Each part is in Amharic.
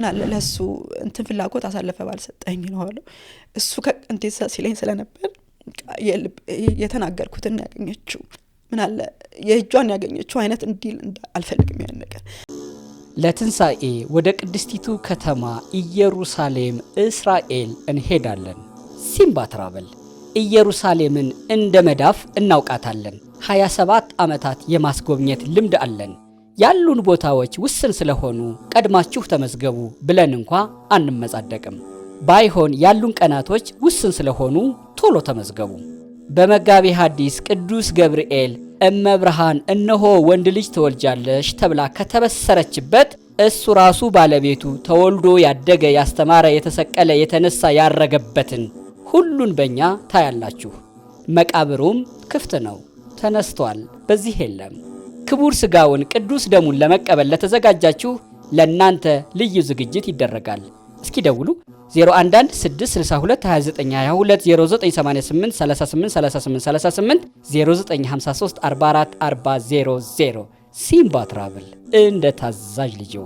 ምን አለ ለሱ እንትን ፍላጎት አሳለፈ ባልሰጠኝ ነው አለው እሱ እንዴት ሲለኝ ስለነበር የተናገርኩትን ያገኘችው ምን አለ የእጇን ያገኘችው አይነት እንዲል አልፈልግም ያን ነገር ለትንሳኤ ወደ ቅድስቲቱ ከተማ ኢየሩሳሌም እስራኤል እንሄዳለን። ሲምባ ትራቨል ኢየሩሳሌምን እንደ መዳፍ እናውቃታለን። 27 ዓመታት የማስጎብኘት ልምድ አለን። ያሉን ቦታዎች ውስን ስለሆኑ ቀድማችሁ ተመዝገቡ ብለን እንኳ አንመጻደቅም። ባይሆን ያሉን ቀናቶች ውስን ስለሆኑ ቶሎ ተመዝገቡ። በመጋቤ ሐዲስ ቅዱስ ገብርኤል እመብርሃን እነሆ ወንድ ልጅ ተወልጃለሽ ተብላ ከተበሰረችበት እሱ ራሱ ባለቤቱ ተወልዶ ያደገ ያስተማረ የተሰቀለ የተነሳ ያረገበትን ሁሉን በእኛ ታያላችሁ። መቃብሩም ክፍት ነው፣ ተነስቷል፣ በዚህ የለም። ክቡር ሥጋውን ቅዱስ ደሙን ለመቀበል ለተዘጋጃችሁ ለእናንተ ልዩ ዝግጅት ይደረጋል። እስኪ ደውሉ 011662220988383838 0953444000 ሲምባ ትራቨል እንደ ታዛዥ ልጅዎ።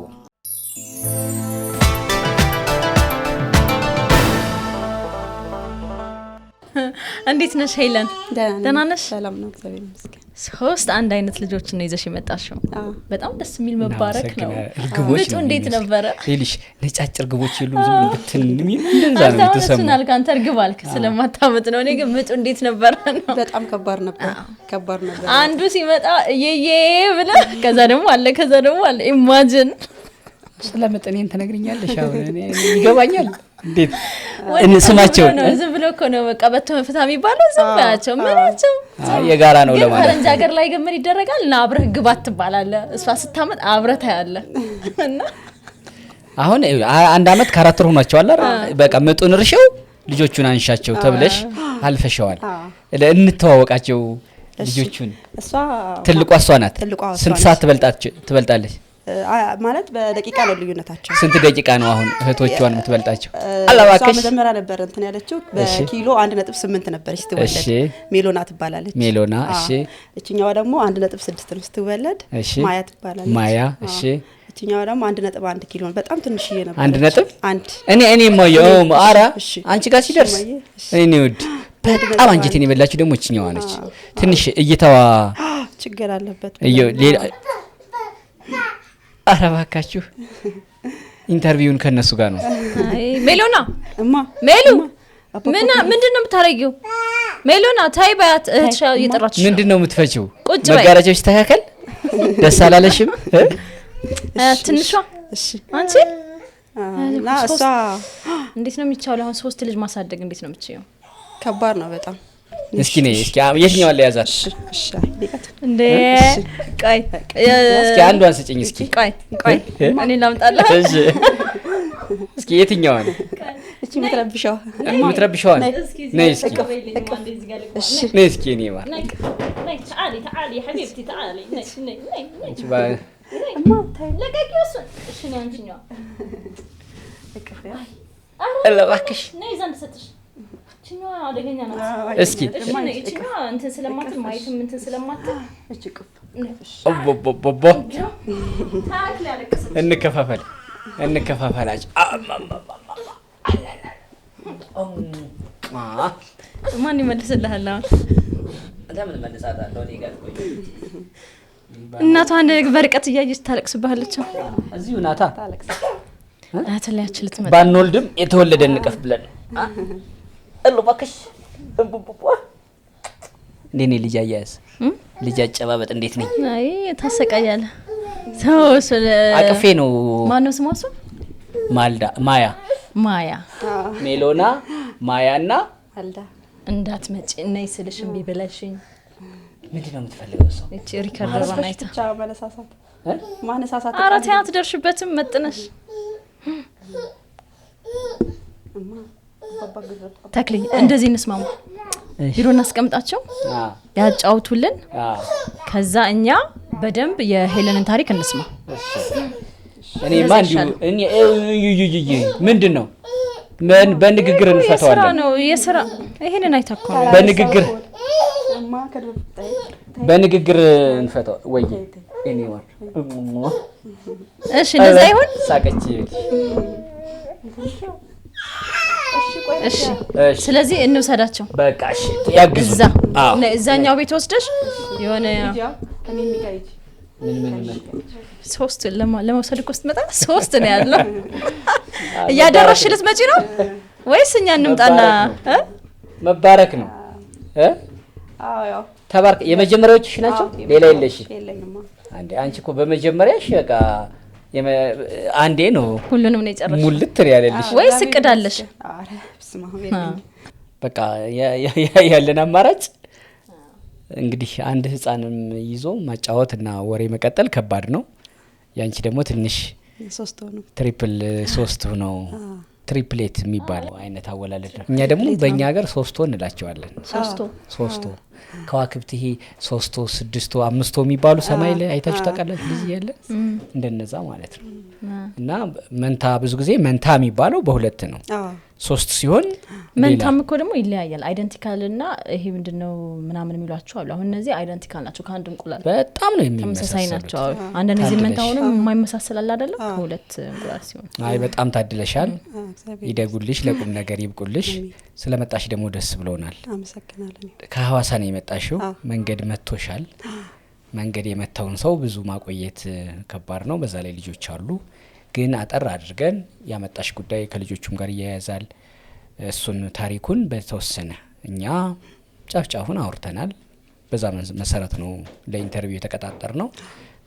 እንዴት ነሽ ሄለን? ደህና ነሽ? ሰላም ነው እግዚአብሔር ይመስገን። ሶስት አንድ አይነት ልጆች ነው ይዘሽ የመጣሽው። በጣም ደስ የሚል መባረክ ነው። እርግቦች ነው እንዴት ነበረ? ሌሊሽ ነጫጭ እርግቦች ይሉ ዝም ብትን የሚል እንደዛ ነው ተሰማ። አንተ እርግብ አልክ ስለማታመጥ ነው። እኔ ግን ምጡ እንዴት ነበረ ነው? በጣም ከባድ ነበር። አንዱ ሲመጣ እየዬ ብለ ከዛ ደግሞ አለ ኢማጂን ስለመጠኔን ተነግሪኛለሽ። አሁን እኔ ይገባኛል እንዴት እንስማቸው ዝም ብሎ እኮ ነው በቃ በተመፍታ የሚባለው ዝም ብላቸው ምናቸው የጋራ ነው ለማለት ፈረንጅ ሀገር ላይ ገመር ይደረጋል እና አብረህ ግባት ትባላለህ። እሷ ስታመጥ አብረህ ታያለህ። እና አሁን አንድ አመት ከአራት ወር ሆኗቸዋል አይደል? በቃ ምጡን እርሽው ልጆቹን አንሻቸው ተብለሽ አልፈሻዋል። እንተዋወቃቸው ልጆቹን። እሷ ትልቋ እሷ ናት። ስንት ሰዓት ትበልጣለች? ማለት በደቂቃ ነው ልዩነታቸው። ስንት ደቂቃ ነው አሁን እህቶቿን የምትበልጣቸው? አላባከሽ መጀመሪያ ነበር እንትን ያለችው በኪሎ 1.8 ነበርሽ ስትወለድ። ሜሎና ትባላለች። ሜሎና እሺ። እቺኛዋ ደግሞ 1.6 ነው ስትወለድ። ማያ ትባላለች። ማያ እሺ። እቺኛዋ ደግሞ 1.1 ኪሎ ነው። በጣም ትንሽዬ ነበር። 1.1 እኔ ማየው አራ አንቺ ጋር ሲደርስ እኔ ወድ በጣም አንጀቴን የበላችሁ ደግሞ እቺኛዋ ነች። ትንሽ እይታዋ ችግር አለበት። ሌላ አረባካችሁ ኢንተርቪውን ከነሱ ጋር ነው። አይ ሜሎና ሜሉ ምንድነው የምታረጊው? ሜሎና ታይ ባያት እህትሽ እየጠራች ምንድነው የምትፈጪው? መጋረጃው ይስተካከል። ደስ አላለሽም? ትንሿ እሺ አንቺ እሷ እንዴት ነው የሚቻለው? አሁን 3 ልጅ ማሳደግ እንዴት ነው የምትችይው? ከባድ ነው በጣም። እስኪ የትኛው አለ ያዛት? እሺ እንዴ ቆይ እስኪ አንዷን ስጭኝ እስኪ። ቆይ እኔ ላምጣልህ። እሺ እስኪ የትኛው ነው? እቺ ምትረብሽው ነይ እስኪ ነይ እስኪ እኔ ማለት ነይ تعالي يا حبيبتي تعالي ነይ አንቺ ባይ ለቀቂው እሱ እሺ ነው አንቺኛው እባክሽ ነይ ዘንድ ሰጥሽ እቺኛው አደገኛ ናት። እስኪ እቺኛው እንትን ስለማትል ማየትም እንትን ስለማትል እቺ ቅፍ ቦቦቦቦ ታክል ያለቀሰ እንከፋፈላጭ ማን ይመልስልሃል? አሁን ለምን መልሳታለሁ? እኔ ጋር ቆይ እናቷ አንድ በርቀት እያየች ታለቅስብሃለች። እዚሁ ናታ ታለቅስ አትለያች ልትመጣ ባንወልድም የተወለደ እንቀፍ ብለን እባክሽ ቦቦቦ እንዴት ነኝ? ልጅ አያያዝ ልጅ አጨባበጥ እንዴት ነኝ? አይ ታሰቃያለህ። ሰውስ አቅፌ ነው። ማነው ስሟ? እሱ ማያ ሜሎና ማያና አልዳ እንዳትመጪ ነይ ስልሽ እምቢ ብለሽኝ። ምንድነው የምትፈልገው? ሰው እቺ ሪከርድ ባናይታ ማነሳሳት አራት ያት ደርሽበትም መጥነሽ ተክሊ እንደዚህ እንስማማ። ቢሮ እናስቀምጣቸው ያጫውቱልን። ከዛ እኛ በደንብ የሄለንን ታሪክ እንስማ። እኔ ምንድነው በንግግር እንፈታዋለን። ስራ ነው የስራ ይሄንን አይታከው በንግግር በንግግር እንፈታው ወይ ኤኒዋን እሺ እንደዛ ይሁን ሳቀች እሺ ስለዚህ እንውሰዳቸው በቃ እሺ ያግዙ እዛኛው ቤት ወስደሽ የሆነ ምን ሶስት ለመውሰድ እኮ ስትመጣ ሶስት ነው ያለው እያደረሽ ልትመጪ ነው ወይስ እኛ እንምጣና መባረክ ነው ያው ተባርክ የመጀመሪያዎችሽ ናቸው ሌላ የለሽ አንቺ እኮ በመጀመሪያሽ በቃ አንዴ ነው ሁሉንም ነው የጨረሽ ሙልት ያለልሽ ወይስ እቅዳለሽ አረ በስመ አብ በቃ ያለን አማራጭ እንግዲህ አንድ ህፃንም ይዞ ማጫወትና ወሬ መቀጠል ከባድ ነው ያንቺ ደግሞ ትንሽ 3 ሆኖ ትሪፕል 3 ሆኖ ትሪፕሌት የሚባለው አይነት አወላለድ ነው እኛ ደግሞ በእኛ ሀገር 3 እንላቸዋለን 3 ከዋክብት ይሄ 3 6 5 የሚባሉ ሰማይ ላይ አይታችሁ ታውቃላችሁ ልጅ ያለ እንደነዛ ማለት ነው እና መንታ ብዙ ጊዜ መንታ የሚባለው በሁለት ነው 3 ሲሆን መንታም እኮ ደግሞ ይለያያል አይደንቲካል እና ይሄ ምንድነው ምናምን የሚሏቸው አሉ አሁን እነዚህ አይደንቲካል ናቸው ከአንድ እንቁላል በጣም ነው የሚመሳሰሉት ናቸው አንድ እነዚህ መንታውንም የማይመሳሰል አለ አይደል ከሁለት እንቁላል ሲሆን አይ በጣም ታድለሻል ይደጉልሽ ለቁም ነገር ይብቁልሽ ስለመጣሽ ደግሞ ደስ ብሎናል አመሰግናለሁ ከሐዋሳ ነው የመጣሽው መንገድ መጥቶሻል መንገድ የመታውን ሰው ብዙ ማቆየት ከባድ ነው በዛ ላይ ልጆች አሉ ግን አጠር አድርገን ያመጣሽ ጉዳይ ከልጆቹም ጋር ያያዛል እሱን ታሪኩን በተወሰነ እኛ ጫፍጫፉን አውርተናል በዛ መሰረት ነው ለኢንተርቪው የተቀጣጠር ነው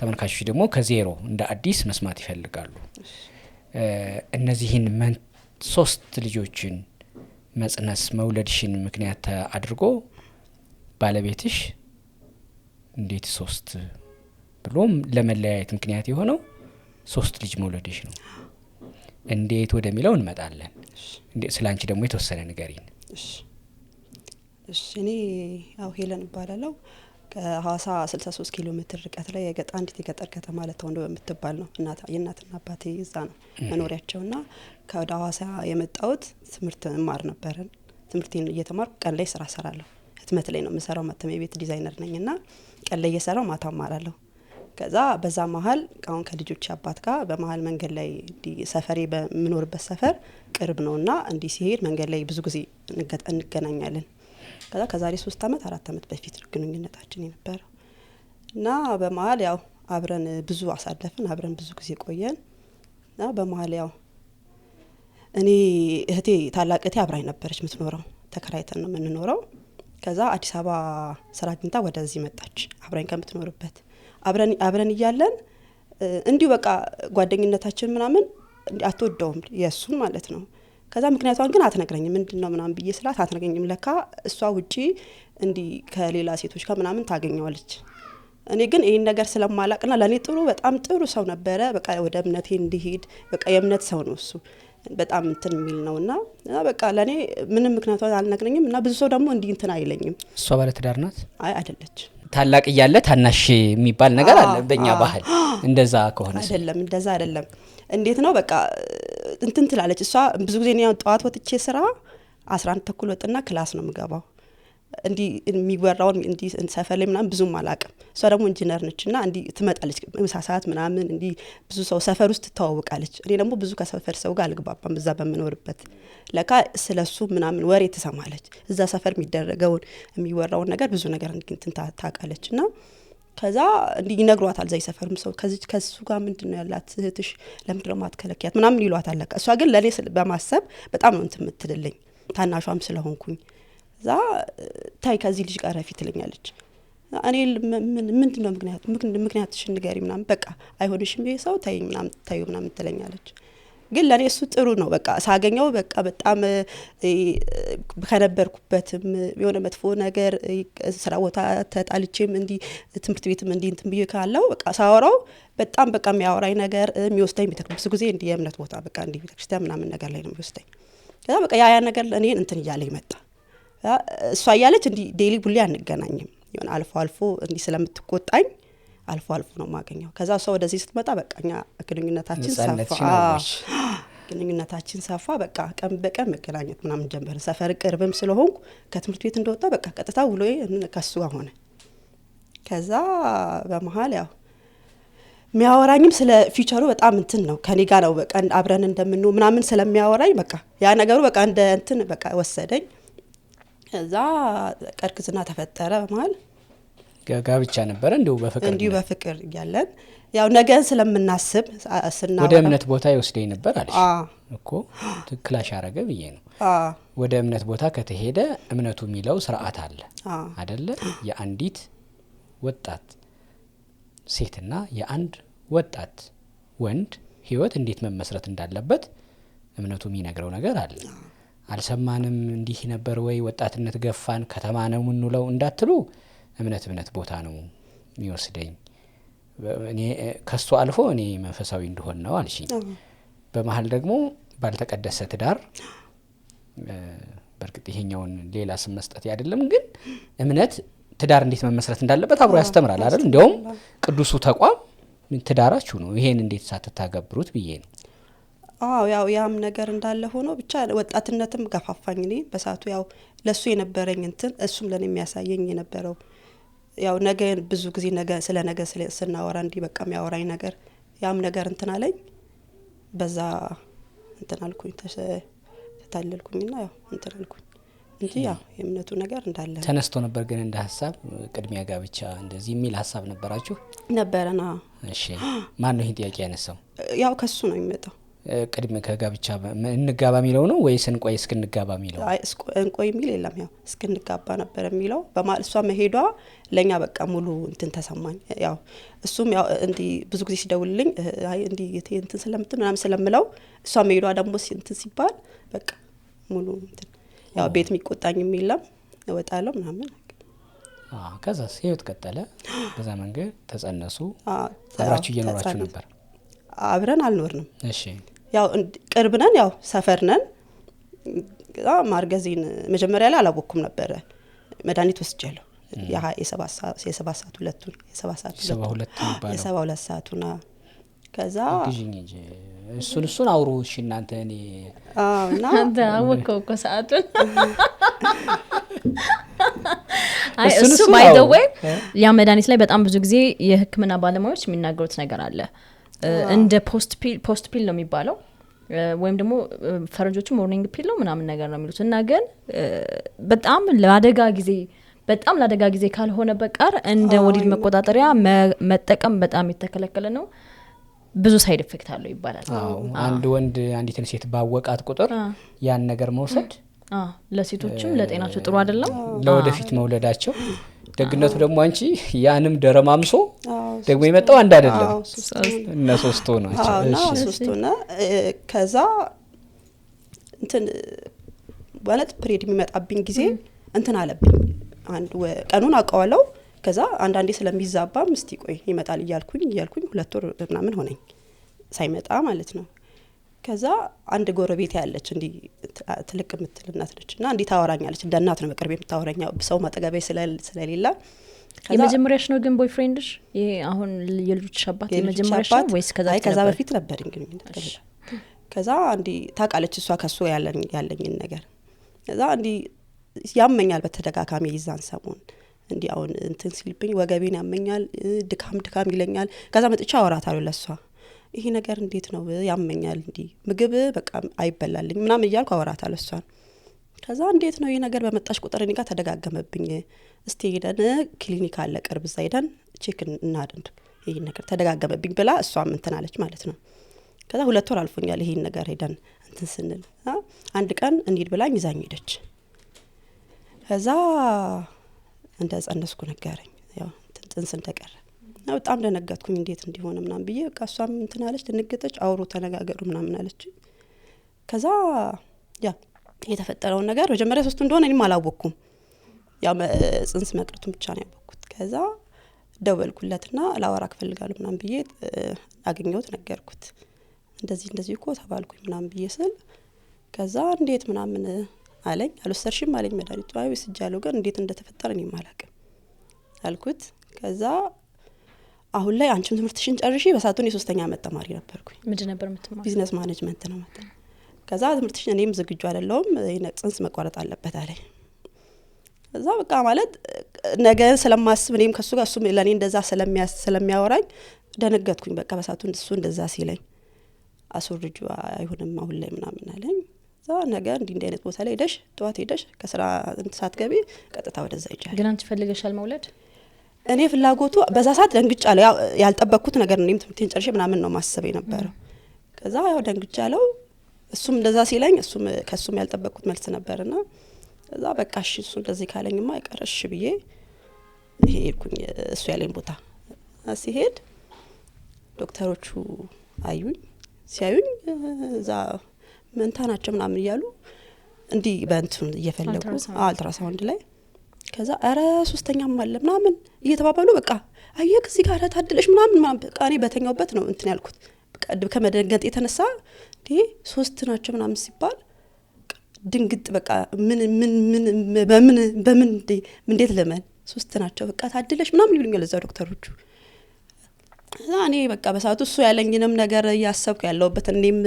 ተመልካቾች ደግሞ ከዜሮ እንደ አዲስ መስማት ይፈልጋሉ እነዚህን 3 ልጆችን መጽነስ መውለድሽን ምክንያት አድርጎ ባለቤትሽ እንዴት 3 ብሎም ለመለያየት ምክንያት የሆነው 3 ልጅ መውለድሽ ነው እንዴት ወደሚለው እንመጣለን እንዴት ስላንቺ ደግሞ የተወሰነ ንገሪን እሺ እኔ ሄለን እባላለሁ ከሐዋሳ 63 ኪሎ ሜትር ርቀት ላይ አንዲት የገጠር ከተማ ለተወንዶ በምትባል ነው የእናትና አባቴ እዛ ነው መኖሪያቸውና ከወደ ሐዋሳ የመጣሁት ትምህርት ማር ነበርን ትምህርቴን እየተማርኩ ቀን ላይ ስራ ሰራለሁ ህትመት ላይ ነው የምሰራው ማተሚያ ቤት ዲዛይነር ነኝና ቀን ላይ እየሰራው ማታ ማራለሁ ከዛ በዛ መሃል አሁን ከልጆች አባት ጋር በመሃል መንገድ ላይ ሰፈሬ በምኖርበት ሰፈር ቅርብ ነውና እንዲህ ሲሄድ መንገድ ላይ ብዙ ጊዜ እንገናኛለን ከዛ ከዛሬ 3 አመት 4 አመት በፊት ግንኙነታችን የነበረው እና በመሃል ያው አብረን ብዙ አሳለፍን አብረን ብዙ ጊዜ ቆየን እና በመሃል ያው እኔ እህቴ ታላቅ እህቴ አብራኝ ነበረች የምትኖረው ተከራይተን ነው የምንኖረው ከዛ አዲስ አበባ ስራ አግኝታ ወደዚህ መጣች አብራኝ ከምትኖርበት አብረን እያለን እንዲሁ በቃ ጓደኝነታችን ምናምን አትወደውም የሱን ማለት ነው ከዛ ምክንያቱም ግን አትነግረኝም ምንድነው ምናምን ብዬ ስላት አትነግረኝም ለካ እሷ ውጪ እንዲ ከሌላ ሴቶች ጋር ምናምን ታገኘዋለች እኔ ግን ይሄን ነገር ስለማላቅና ለኔ በጣም ጥሩ ሰው ነበረ በቃ ወደ እምነቴ እንዲሄድ በቃ የእምነት ሰው ነው እሱ በጣም እንትን የሚል ነውና በቃ ለኔ ምንም ምክንያቱም አልነግረኝም እና ብዙ ሰው ደግሞ እንዲ እንትን አይለኝም እሷ ባለ ትዳር ናት አይ አይደለች ታላቅ እያለ ታናሽ የሚባል ነገር አለ በእኛ ባህል እንደዛ ከሆነ አይደለም እንዴት ነው በቃ እንትን ትላለች እሷ ብዙ ጊዜ ነው ጧት ወጥቼ ስራ 11 ተኩል ወጥና ክላስ ነው የምገባው እንዲ የሚወራውን እንዲ ሰፈር ላይ ምናምን ብዙም አላቅም እሷ ደግሞ ኢንጂነር ነችና እንዲ ትመጣለች ምሳ ሰዓት ምናምን እንዲ ብዙ ሰው ሰፈር ውስጥ ትተዋወቃለች እኔ ደግሞ ብዙ ከሰፈር ሰው ጋር አልግባባም እዛ በመኖርበት ለካ ስለሱ ምናምን ወሬ ትሰማለች እዛ ሰፈር የሚደረገውን የሚወራውን ነገር ብዙ ነገር እንትን ታቃለችና ከዛ እንዲ ይነግሯታል ዘይ ሰፈርም ሰው ከሱ ጋር ምንድነው ያላት እህትሽ ለምንድነው ማትከለኪያት ምናምን ይሏታል ለካ እሷ ግን ለኔ በማሰብ በጣም ነው እንትን የምትልልኝ ታናሿም ስለሆንኩኝ ዛ ታይ ከዚህ ልጅ ጋር ረፊት ትለኛለች እኔ ምንድነው ምክንያትሽ ንገሪ ምናምን በቃ አይሆንሽም ይሄ ሰው ታይ ምናምን ትለኛለች ግን ለኔ እሱ ጥሩ ነው በቃ ሳገኘው በቃ በጣም ከነበርኩበትም የሆነ መጥፎ ነገር ስራ ቦታ ተጣልቼም እንዲ ትምህርት ቤትም እንዲ እንትን ብዬ ካለው በቃ ሳወራው በጣም በቃ የሚያወራኝ ነገር የሚወስደኝ ብዙ ጊዜ እንዲ የእምነት ቦታ በቃ እንዲ ቤተክርስቲያን ምናምን ነገር ላይ ነው የሚወስደኝ ከዛ በቃ ያ ነገር ለኔ እንትን እያለ ይመጣ እሷ ያለች እንዲ ዴሊ ቡሊ አንገናኝም ይሆን አልፎ እንዲ ስለምትቆጣኝ አልፎ ነው ማገኘው ከዛ ሰው ወደዚህ ስትመጣ በቃኛ ግንኙነታችን ሰፋ ግንኙነታችን ሰፋ። በቃ ቀን በቀን መገናኘት ምናምን ጀመርን። ሰፈር ቅርብም ስለሆንኩ ከትምህርት ቤት እንደወጣ በቃ ቀጥታ ውሎዬ ከሱ ጋር ሆነ። ከዛ በመሀል ያው የሚያወራኝም ስለ ፊውቸሩ በጣም እንትን ነው ከኔ ጋር ነው በቃ አብረን እንደምንው ምናምን ስለሚያወራኝ በቃ ያ ነገሩ በቃ እንደ እንትን በቃ ወሰደኝ። ከዛ እርግዝና ተፈጠረ በመሀል። ጋብቻ ነበረ እንዲሁ በፍቅር እያለን ያው ነገን ስለምናስብ ስናወራ ወደ እምነት ቦታ ይወስደኝ ነበር አለሽ እኮ ትክላሽ አረገ ብዬ ነው። ወደ እምነት ቦታ ከተሄደ እምነቱ የሚለው ስርዓት አለ አይደለ? የአንዲት ወጣት ሴትና የአንድ ወጣት ወንድ ህይወት እንዴት መመስረት እንዳለበት እምነቱ የሚነግረው ነገር አለ። አልሰማንም እንዲህ ነበር ወይ ወጣትነት ገፋን ከተማ ነው ምንውለው እንዳትሉ እምነት ቦታ ነው የሚወስደኝ። እኔ ከሱ አልፎ እኔ መንፈሳዊ እንደሆነ ነው አልሽኝ። በመሀል ደግሞ ባልተቀደሰ ትዳር በርግጥ ይሄኛውን ሌላ ስም መስጠት አይደለም ግን እምነት ትዳር እንዴት መመስረት እንዳለበት አብሮ ያስተምራል አይደል? እንደውም ቅዱሱ ተቋም ትዳራችሁ ነው ይሄን እንዴት ሳትታገብሩት ብዬ ነው። ያው ያም ነገር እንዳለ ሆኖ ብቻ ወጣትነትም ገፋፋኝ። እኔ በሳቱ ያው ለሱ የነበረኝ እንትን እሱም ለኔ የሚያሳየኝ የነበረው ያው ነገ ብዙ ጊዜ ስለ ነገ ስናወራ እንዲህ በቃ የሚያወራኝ ነገር ያም ነገር እንትን አለኝ። በዛ እንትን አልኩኝ ተታለልኩኝና ያው እንትን አልኩኝ እንጂ ያው የእምነቱ ነገር እንዳለ ተነስቶ ነበር። ግን እንደ ሀሳብ ቅድሚያ ጋብቻ እንደዚህ የሚል ሀሳብ ነበራችሁ? ነበረና። እሺ ማን ነው ይሄን ጥያቄ ያነሳው? ያው ከሱ ነው የሚመጣው። ቅድም ከጋብቻ እንጋባ የሚለው ነው ወይስ እንቆይ እስክንጋባ የሚለው? አይ እንቆይ የሚል የለም። ያው እስክንጋባ ነበር የሚለው። በማል እሷ መሄዷ ለኛ በቃ ሙሉ እንትን ተሰማኝ። ያው እሱም ያው እንዲ ብዙ ጊዜ ሲደውልልኝ አይ እንዲ እንትን ስለምትል ምናምን ስለምለው እሷ መሄዷ ደግሞ እንትን ሲባል በቃ ሙሉ እንትን ያው ቤት የሚቆጣኝም የለም እወጣለሁ ምናምን። ከዛስ ህይወት ቀጠለ። በዛ መንገድ ተጸነሱ። አብራችሁ እየኖራችሁ ነበር? አብረን አልኖርንም። እሺ ያው ቅርብ ነን፣ ያው ሰፈር ነን። ማርገዜን መጀመሪያ ላይ አላወኩም ነበር። መድኃኒት ወስጃለሁ። የሰባት ሰዓት ሁለቱን የሰባት ሰዓቱና ከዛ ግዢኝ እንጂ እሱን አውሩ። እሺ እናንተ እኔ እና አንተ አወቀው እኮ ሰዓቱን። አይ እሱ ባይ ዘ ዌይ ያ መድኃኒት ላይ በጣም ብዙ ጊዜ የህክምና ባለሙያዎች የሚናገሩት ነገር አለ። እንደ ፖስት ፒል ነው የሚባለው ወይም ደግሞ ፈረንጆቹ ሞርኒንግ ፒል ነው ምናምን ነገር ነው የሚሉት። እና ግን በጣም ለአደጋ ጊዜ ካልሆነ በቀር እንደ ወሊድ መቆጣጠሪያ መጠቀም በጣም የተከለከለ ነው። ብዙ ሳይድ ኢፌክት አለው ይባላል። አንድ ወንድ አንዲትን ሴት ባወቃት ቁጥር ያን ነገር መውሰድ ለሴቶችም ለጤናቸው ጥሩ አይደለም፣ ለወደፊት መውለዳቸው። ደግነቱ ደግሞ አንቺ ያንም ደረማምሶ ደግሞ የመጣው አንድ አይደለም እና ሶስት ሆነ። ከዛ እንትን ማለት ፕሬድ የሚመጣብኝ ጊዜ እንትን አለብኝ። አንድ ቀኑን አውቀዋለሁ። ከዛ አንዳንዴ ስለሚዛባ እስቲ ቆይ ይመጣል እያልኩኝ 2 ወር ምናምን ሆነኝ ሳይመጣ ማለት ነው። ከዛ አንድ ጎረቤት ያለች እንዲ ትልቅ ምትል እናት ነችና እንዲ ታወራኛለች። እንደ እናት ነው በቅርብ የምታወራኛ ሰው ማጠገቤ ስለሌላ። የመጀመሪያሽ ነው ግን ቦይፍሬንድሽ? ይሄ አሁን የልጆች አባት የመጀመሪያሽ ነው ወይስ ከዛ በፊት ነበር እንግዲህ? ከዛ እንዲ ታውቃለች እሷ ከሱ ያለኝን ነገር። ከዛ እንዲ ያመኛል በተደጋጋሚ ይዛን ሰሞን እንዲ አሁን እንትን ሲልብኝ ወገቤን ያመኛል፣ ድካም ይለኛል። ከዛ መጥቻ አወራታለሁ ለሷ ይሄ ነገር እንዴት ነው ያመኛል፣ እንዲ ምግብ በቃ አይበላልኝ ምናምን እያልኩ አወራታለሁ እሷን። ከዛ እንዴት ነው ይሄ ነገር በመጣሽ ቁጥር እኔ ጋር ተደጋገመብኝ፣ እስቲ ሄደን ክሊኒክ አለ ቅርብ እዛ ሄደን ቼክ እናድርግ፣ ይሄ ነገር ተደጋገመብኝ ብላ እሷም እንትን አለች ማለት ነው። ከዛ 2 ወር አልፎኛል ይሄን ነገር ሄደን እንትን ስንል። አንድ ቀን እንሂድ ብላኝ ይዛኝ ሄደች። ከዛ እንደጸነስኩ ነገረኝ። ያው ጽንስ እንደቀረ በጣም ደነገጥኩኝ። እንዴት እንዲሆነ ምናምን ብዬ በቃ እሷም እንትን አለች፣ ደነገጠች። አውሩ ተነጋገሩ ምናምን አለች። ከዛ ያ የተፈጠረውን ነገር መጀመሪያ 3 እንደሆነ እኔም አላወቅኩም። ያው ጽንስ መቅረቱን ብቻ ነው ያወቅኩት። ከዛ ደወልኩለትና ላወራክ እፈልጋለሁ ምናምን ብዬ አገኘሁት፣ ነገርኩት። እንደዚህ እኮ ተባልኩኝ ምናምን ብዬ ስል ከዛ እንዴት ምናምን አለኝ። አልወሰድሽም አለኝ መድኃኒቱ። አይ ወስጃለሁ ግን እንዴት እንደተፈጠረ እኔም አላውቅም አልኩት። ከዛ አሁን ላይ አንቺም ትምህርትሽን ጨርሺ። በሳቱን የ3ኛ ዓመት ተማሪ ነበርኩኝ። ምንድን ነበር የምትማሪው? ቢዝነስ ማኔጅመንት ነው ማለት ነው። ከዛ ትምህርትሽን እኔም ዝግጁ አይደለሁም ጽንስ መቋረጥ አለበት አለኝ። ከዛ በቃ ማለት ነገ ስለማስብ እኔም ከሱ ጋር እሱ ለኔ እንደዛ ስለሚያወራኝ ደነገጥኩኝ። በቃ በሳቱ እሱ እንደዛ ሲለኝ አስወርጁ አይሆንም አሁን ላይ ምናምን አለኝ። እዛ ነገ እንዲህ አይነት ቦታ ላይ ሄደሽ ጠዋት ሄደሽ ከስራ ሳትገቢ ቀጥታ ወደዛ ይጫል። ግን አንቺ ፈልገሻል መውለድ? እኔ ፍላጎቱ በዛ ሰዓት ደንግጫለሁ። ያልጠበቅኩት ነገር ነው። እኔም ትምህርቴን ጨርሼ ምናምን ነው ማሰብ የነበረው። ከዛ ያው ደንግጫለሁ። እሱም እንደዛ ሲለኝ ከሱም ያልጠበቅኩት መልስ ነበርና ከዛ በቃ እሺ እሱ እንደዚህ ካለኝማ አይቀርሽ ብዬ ሄድኩኝ። እሱ ያለኝ ቦታ ሲሄድ ዶክተሮቹ አዩኝ። ሲያዩኝ እዛ መንታ ናቸው ምናምን እያሉ እንዲህ በእንትን እየፈለጉ አልትራሳውንድ ላይ ከዛ አረ ሶስተኛም አለ ምናምን እየተባባሉ በቃ አየክ እዚህ ጋር ታድለሽ ምናምን በቃ እኔ በተኛውበት ነው እንትን ያልኩት። በቃ ከመደንገጥ የተነሳ ሶስት ናቸው ምናምን ሲባል ድንግጥ በቃ ምን በምን እንዴት ለምን ሶስት ናቸው በቃ ታድለሽ ምናምን ይሉኛል እዛ ዶክተሮቹ። እኔ በቃ በሰዓቱ እሱ ያለኝንም ነገር ያሰብኩ ያለውበት እኔም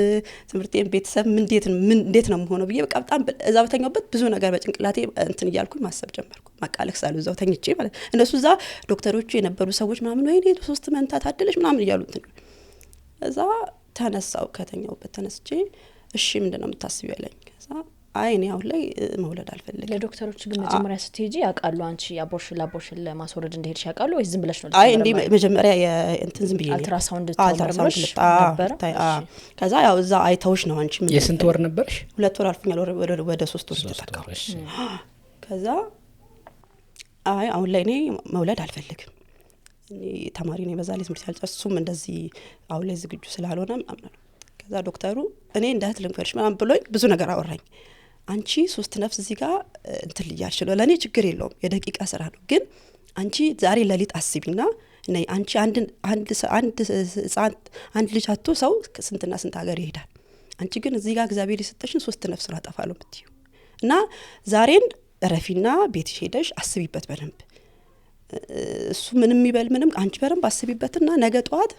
ትምህርቴን ቤተሰብ እንዴት ነው የምሆነው ብዬ በቃ በጣም እዛ በተኛውበት ብዙ ነገር በጭንቅላቴ እንትን እያልኩኝ ማሰብ ጀመርኩ። ማቃለክስ አሉ እዛው ተኝቼ ማለት እነሱ እዛ ዶክተሮቹ የነበሩ ሰዎች ምናምን ወይኔ ሶስት መንታ ታድለሽ ምናምን እያሉ እንትን እዛ ተነሳው ከተኛውበት ተነስቼ እሺ ምንድነው የምታስቢው ያለኝ። ከዛ አይ እኔ አሁን ላይ መውለድ አልፈልግም። ለዶክተሮች ግን መጀመሪያ ስትሄጂ ያውቃሉ አንቺ አቦርሽን ለማስወረድ እንደሄድሽ ያውቃሉ ወይስ ዝም ብለሽ ነው? አይ እንዴ መጀመሪያ እንትን ዝም ብዬ አልትራሳውንድ ተመርመርሽ ነበር? ከዛ ያው እዛ አይተውሽ ነው አንቺ ምን የስንት ወር ነበርሽ? 2 ወር አልፎኛል ወደ 3 ወር ተጠጋሽ። ከዛ አይ አሁን ላይ እኔ መውለድ አልፈልግም። እኔ ተማሪ ነኝ በዛ ላይ ትምህርት ያልጨረስኩም እንደዚህ አሁን ላይ ዝግጁ ስላልሆነ ምናምን። ከዛ ዶክተሩ እኔ እንዳት ልንገርሽ ምናምን ብሎኝ ብዙ ነገር አወራኝ። አንቺ 3 ነፍስ እዚህ ጋር እንትን ልያልሽ ነው ለኔ ችግር የለውም የደቂቃ ስራ ነው። ግን አንቺ ዛሬ ለሊት አስቢና ነይ አንቺ አንድ ልጅ አጥቶ ሰው ስንትና ስንት ሀገር ይሄዳል። አንቺ ግን እዚህ ጋር እግዚአብሔር የሰጠሽን 3 ነፍስ ነው አጠፋለሁ የምትይው እና ዛሬን ረፊና ቤትሽ ሄደሽ አስቢበት በደንብ። እሱ ምንም ይበል ምንም አንቺ በደንብ አስቢበትና ነገ ጠዋት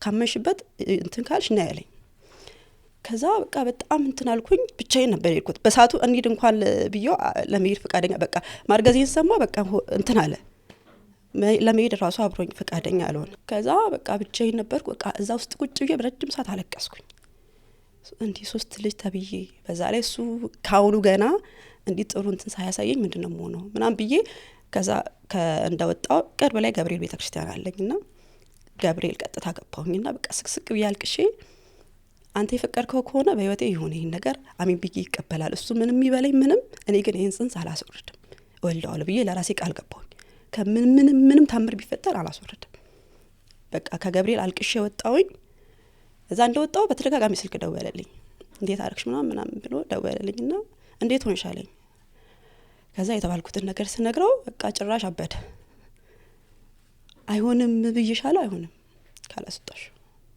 ካመንሽበት እንትን ካልሽ ነው ያለኝ። ከዛ በቃ በጣም እንትን አልኩኝ። ብቻዬን ነበር የሄድኩት በሳቱ እንሂድ እንኳን ብዬው ለመሄድ ፈቃደኛ በቃ ማርገዜን ሰማ በቃ እንትን አለ ለመሄድ ራሱ አብሮኝ ፈቃደኛ አልሆነ። ከዛ በቃ ብቻዬን ነበርኩ። በቃ እዛ ውስጥ ቁጭ ብዬ በረጅም ሰዓት አለቀስኩኝ። እንዲህ 3 ልጅ ተብዬ በዛ ላይ እሱ ካሁኑ ገና እንዲህ ጥሩ እንትን ሳያሳየኝ ምንድነው የምሆነው ምናምን ብዬ ከዛ እንደወጣው ቅርብ ላይ ገብርኤል ቤተክርስቲያን አለኝና ገብርኤል ቀጥታ ገባሁኝና በቃ ስቅስቅ ብዬ አልቅሼ አንተ የፈቀድከው ከሆነ በህይወቴ ይሁን ይሄን ነገር አሜን ብዬ ይቀበላል። እሱ ምንም ይበለኝ ምንም እኔ ግን ይሄን ጽንስ አላስወርድም እወልደዋለሁ ብዬ ለራሴ ቃል ገባሁኝ። ምንም ታምር ቢፈጠር አላስወርድም። በቃ ከገብርኤል አልቅሼ ወጣሁኝ። እዛ እንደወጣው በተደጋጋሚ ስልክ ደወለልኝ። እንዴት አርክሽ ምናምን ብሎ ደወለልኝና እንዴት ሆንሽ አለኝ። ከዛ የተባልኩትን ነገር ስነግረው በቃ ጭራሽ አበደ። አይሆንም ብዬሻለሁ አይሆንም ካላስወጣሽ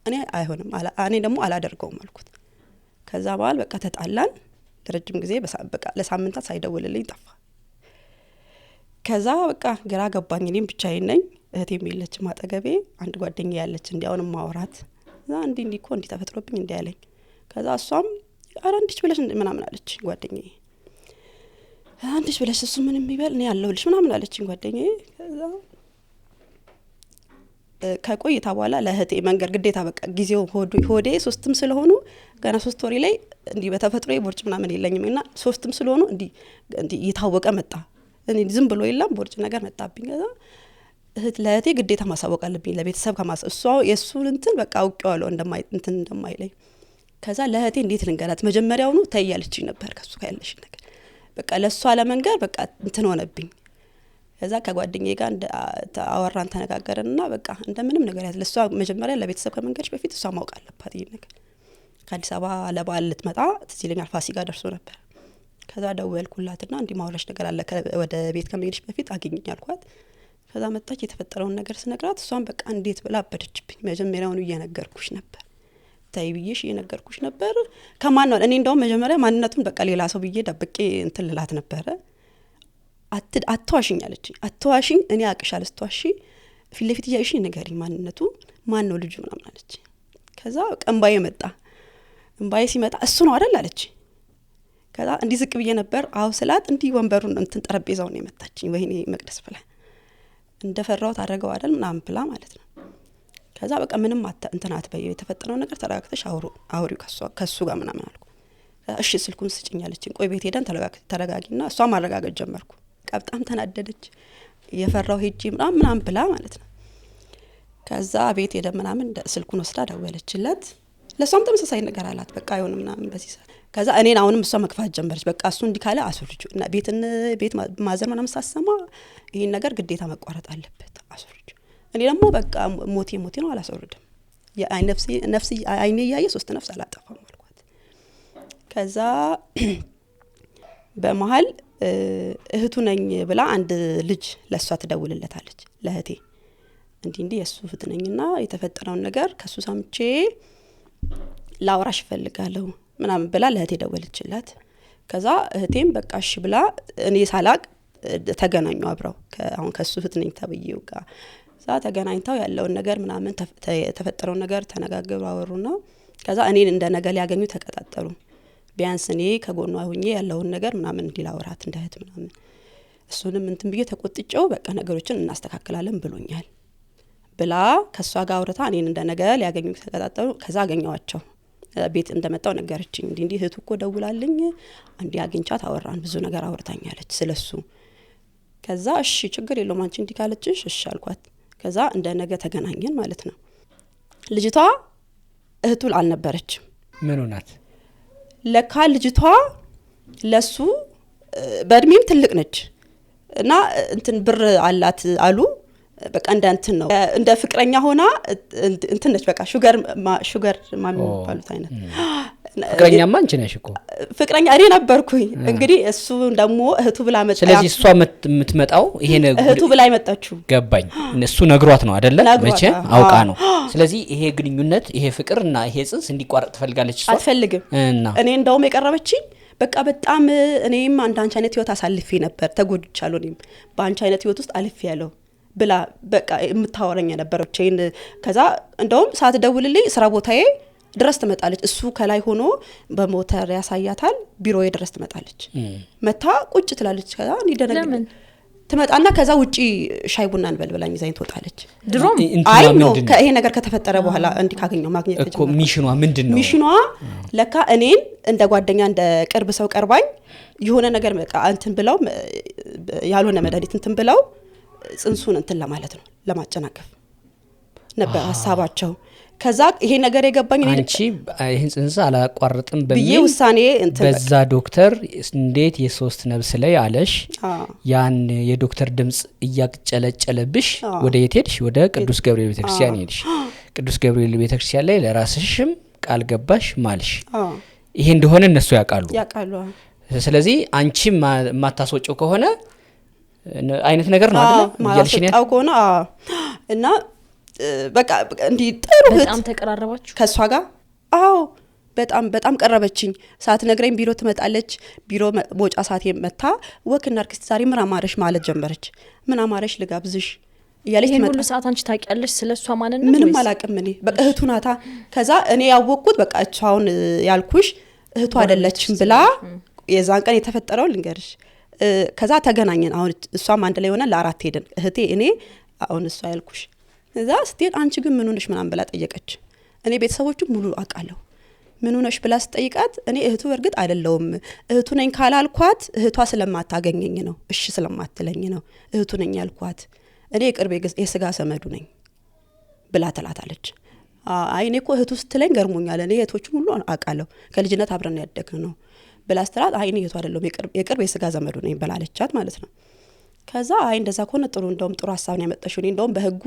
እኔ አይሆንም እኔ ደግሞ አላደርገውም አልኩት። ከዛ በኋላ በቃ ተጣላን ለረጅም ጊዜ በቃ ለሳምንታት ሳይደውልልኝ ጠፋ። ከዛ በቃ ግራ ገባኝ። እኔም ብቻዬን ነኝ። እህቴም የለችም አጠገቤ። አንድ ጓደኛ ያለች እንዲያውን ማውራት እዛ እንዲህ እኮ እንዲህ ተፈጥሮብኝ እንዲህ ያለኝ። ከዛ እሷም አረ እንዲህ ብለሽ ምናምን አለች ጓደኛዬ። አንዲሽ ብለሽ እሱ ምንም ይበል እኔ ያለሁልሽ ምናምን አለችኝ ጓደኛዬ። ከዛ ከቆይታ በኋላ ለእህቴ መንገር ግዴታ በቃ ጊዜው ሆዴ 3ም ስለሆኑ ገና 3 ወሬ ላይ እንዲህ በተፈጥሮዬ ቦርጭ ምናምን የለኝምና 3ም ስለሆኑ እንዲህ እየታወቀ መጣ። እኔ ዝም ብሎ የለም ቦርጭ ነገር መጣብኝ። ከዛ ለእህቴ ግዴታ ማሳወቅ አለብኝ ለቤተሰብ እሷ የእሱን እንትን በቃ አውቄዋለሁ እንደማይለኝ። ከዛ ለእህቴ እንዴት ልንገራት መጀመሪያውኑ ተያለችኝ ነበር ከሱ ጋር ያለሽ ነገር በቃ ለሷ ለመንገር በቃ እንትን ሆነብኝ። ከዛ ከጓደኛዬ ጋር አወራን ተነጋገረንና በቃ እንደምንም ነገር ያዝ ለሷ መጀመሪያ ለቤተሰብ ከመንገርሽ በፊት እሷ ማውቅ አለባት ይሄን ነገር። ከአዲስ አበባ ለበዓል ልትመጣ ትዝ ይለኛል ፋሲካ ደርሶ ነበር። ከዛ ደወልኩላትና እንዲህ ማውራሽ ነገር አለ ወደ ቤት ከመሄድሽ በፊት አግኝኝ አልኳት። ከዛ መጣች። የተፈጠረውን ነገር ስነግራት እሷን በቃ እንዴት ብላ አበደችብኝ። መጀመሪያውኑ እየነገርኩሽ ነበር ታይ ብዬሽ እየነገርኩሽ ነበር ከማን ነው እኔ እንደውም መጀመሪያ ማንነቱን በቃ ሌላ ሰው ብዬ ደብቄ እንትን ልላት ነበረ። አትዋሽኝ አለችኝ። አትዋሽኝ እኔ አቅሻለሁ ስትዋሺ ፊት ለፊት እያይሽኝ ንገሪኝ ማንነቱ ማን ነው ልጁ ምናምን አለች። ከዛ ቀንባዬ መጣ። እንባዬ ሲመጣ እሱ ነው አይደል አለች። ከዛ እንዲህ ዝቅ ብዬ ነበር አው ስላት እንዲህ ወንበሩን እንትን ጠረጴዛውን ነው የመታችኝ። ወይኔ መቅደስ ብላ እንደፈራሁት አደረገው አይደል ምናምን ብላ ማለት ነው። ከዛ በቃ ምንም እንትን አትበይ የተፈጠረው ነገር ተረጋግተሽ አውሪው ከሱ ጋር ምናምን አልኩ። እሺ ስልኩን ስጭኝ አለችኝ። ቆይ ቤት ሄደን ተረጋጊና እሷ ማረጋገጥ ጀመርኩ። በጣም ተናደደች። የፈራው ሄጂ ምናምን ብላ ማለት ነው። ከዛ ቤት ሄደ ምናምን ስልኩን ወስዳ ደወለችለት። ለሷም ተመሳሳይ ነገር አላት። በቃ አይሆን ምናምን በዚህ ሰዓት ከዛ እኔን አሁንም እሷ መግፋት ጀመረች። በቃ እሱ እንዲህ ካለ አስወርጁ እና ቤት ማዘር ምናምን ሳሰማ ይሄን ነገር ግዴታ መቋረጥ አለበት አስወርጁ። እኔ ደግሞ በቃ ሞቴ ነው አላስወርድም። ነፍሲ አይኔ ያየ 3 ነፍስ አላጠፋም አልኳት። ከዛ በመሃል እህቱ ነኝ ብላ አንድ ልጅ ለሷ ትደውልለታለች ለእህቴ እንዲህ የሱ እህት ነኝና የተፈጠረውን ነገር ከሱ ሰምቼ ላውራሽ ፈልጋለሁ ምናምን ብላ ለእህቴ ደወለችላት። ከዛ እህቴም በቃ እሺ ብላ እኔ ሳላቅ ተገናኙ አብረው አሁን ከሱ እህት ነኝ ተብዬው ጋር ዛ ተገናኝተው ያለውን ነገር ምናምን የተፈጠረውን ነገር ተነጋገሩ አወሩና ከዛ እኔን እንደ ነገ ሊያገኙ ተቀጣጠሩ። ቢያንስ እኔ ከጎኗ ሆኜ ያለውን ነገር ምናምን እንዲላውራት እንደ እህት ምናምን እሱንም እንትን ብዬ ተቆጥጬው በቃ ነገሮችን እናስተካክላለን ብሎኛል ብላ ከሷ ጋር አውርታ እኔን እንደ ነገ ሊያገኙ ተቀጣጠሩ። ከዛ አገኘዋቸው ቤት እንደመጣው ነገረችኝ። እንዲህ እህቱ እኮ ደውላልኝ አንዴ አግኝቻት አወራን ብዙ ነገር አወርታኛለች ስለሱ። ከዛ እሺ ችግር የለውም አንቺ እንዲህ ካለችሽ እሺ አልኳት። ከዛ እንደ ነገ ተገናኘን ማለት ነው። ልጅቷ እህቱ አልነበረችም። ምን ሆናት? ለካ ልጅቷ ለሱ በእድሜም ትልቅ ነች እና እንትን ብር አላት አሉ። በቃ እንትን ነው እንደ ፍቅረኛ ሆና እንትን ነች። በቃ ሹገር ማሚ ባሉት አይነት ፍቅረኛማ አንቺ ነሽ እኮ። ፍቅረኛ እኔ ነበርኩኝ እንግዲህ እሱ ደግሞ እህቱ ብላ መጣ። ስለዚህ እሷ የምትመጣው ይሄ ነው እህቱ ብላ አይመጣችሁ ገባኝ። እሱ ነግሯት ነው አይደለ? መቼ አውቃ ነው። ስለዚህ ይሄ ግንኙነት ይሄ ፍቅርና ይሄ ጽንስ እንዲቋረጥ ትፈልጋለች እሷ? አትፈልግም። እኔ እንደውም የቀረበችኝ በቃ በጣም እኔም አንዳንቺ አይነት ህይወት አሳልፌ ነበር ተጎድቻለሁ። እኔም በአንቺ አይነት ህይወት ውስጥ አልፌ ያለው ብላ በቃ የምታወራኝ ነበረች። ከዛ እንደውም ሰዓት ደውልልኝ ስራ ቦታዬ ድረስ ትመጣለች። እሱ ከላይ ሆኖ በሞተር ያሳያታል። ቢሮዬ ድረስ ትመጣለች። መታ ቁጭ ትላለች። ከዛ እንደነገ ትመጣና ከዛ ውጪ ሻይ ቡና እንበልብላኝ ይዛኝ ትወጣለች። ድሮም አይ ነው ይሄ ነገር ከተፈጠረ በኋላ እንዲህ ካገኘው ማግኘት እኮ ሚሽኗ ምንድነው? ሚሽኗ ለካ እኔን እንደ ጓደኛ እንደ ቅርብ ሰው ቀርባኝ የሆነ ነገር በቃ እንትን ብለው ያልሆነ መድኃኒት እንትን ብለው ጽንሱን እንትን ለማለት ነው ለማጨናገፍ ነበር ሐሳባቸው። ከዛ ይሄ ነገር የገባኝ እኔ አንቺ ይሄን ጽንስ አላቋርጥም በሚል ውሳኔ እንትን በዛ ዶክተር እንዴት የ3 ነብስ ላይ አለሽ ያን የዶክተር ድምጽ እያጨለጨለብሽ ወደ የት ሄድሽ? ወደ ቅዱስ ገብርኤል ቤተክርስቲያን ሄድሽ። ቅዱስ ገብርኤል ቤተክርስቲያን ላይ ለራስሽም ቃል ገባሽ ማልሽ። ይሄ እንደሆነ እነሱ ያውቃሉ። ስለዚህ አንቺ ማታስወጪው ከሆነ አይነት ነገር ነው አይደል? ያልሽኝ አውቆና እና በቃ እንዲ ጥሩ በጣም ተቀራረባችሁ ከሷ ጋር? አዎ በጣም ቀረበችኝ። ሰዓት ነግረኝ ቢሮ ትመጣለች። ቢሮ ሞጫ ሰዓት የመታ ወክና አርክስት ዛሬ ምን አማረሽ ማለት ጀመረች። ምን አማረሽ ልጋብዝሽ እያለች ትመጣ። ሁሉ ሰዓት አንቺ ታውቂያለሽ ስለሷ ማንነት? ምንም አላውቅም እኔ በቃ እህቱ ናታ። ከዛ እኔ ያወቅኩት በቃ እሷውን ያልኩሽ እህቱ አይደለችም ብላ የዛን ቀን የተፈጠረው ልንገርሽ። ከዛ ተገናኘን። አሁን እሷም አንድ ላይ ሆነ ለ4 ሄድን እህቴ እኔ አሁን እሷ ያልኩሽ። እዛ ስትሄድ አንቺ ግን ምን ሆነሽ ምናምን ብላ ጠየቀች። እኔ ቤተሰቦቹ ሙሉ አውቃለሁ። ምን ሆነሽ ብላ ስጠይቃት እኔ እህቱ እርግጥ አይደለሁም እህቱ ነኝ ካላልኳት እህቷ ስለማታገኘኝ ነው እሺ ስለማትለኝ ነው እህቱ ነኝ ያልኳት። እኔ የቅርብ የስጋ ሰመዱ ነኝ ብላ ትላታለች። አይ እኔ እኮ እህቱ ስትለኝ ገርሞኛል። እኔ እህቶቹ ሙሉ አውቃለሁ ከልጅነት አብረን ያደግን ነው ብላ ስትላት አይ እኔ እህቱ አይደለሁም የቅርብ የስጋ ዘመዱ ነኝ ብላለቻት ማለት ነው። ከዛ አይ እንደዛ ከሆነ ጥሩ እንደውም ጥሩ ሐሳብ ነው ያመጣሽው። እኔ እንደውም በህጉ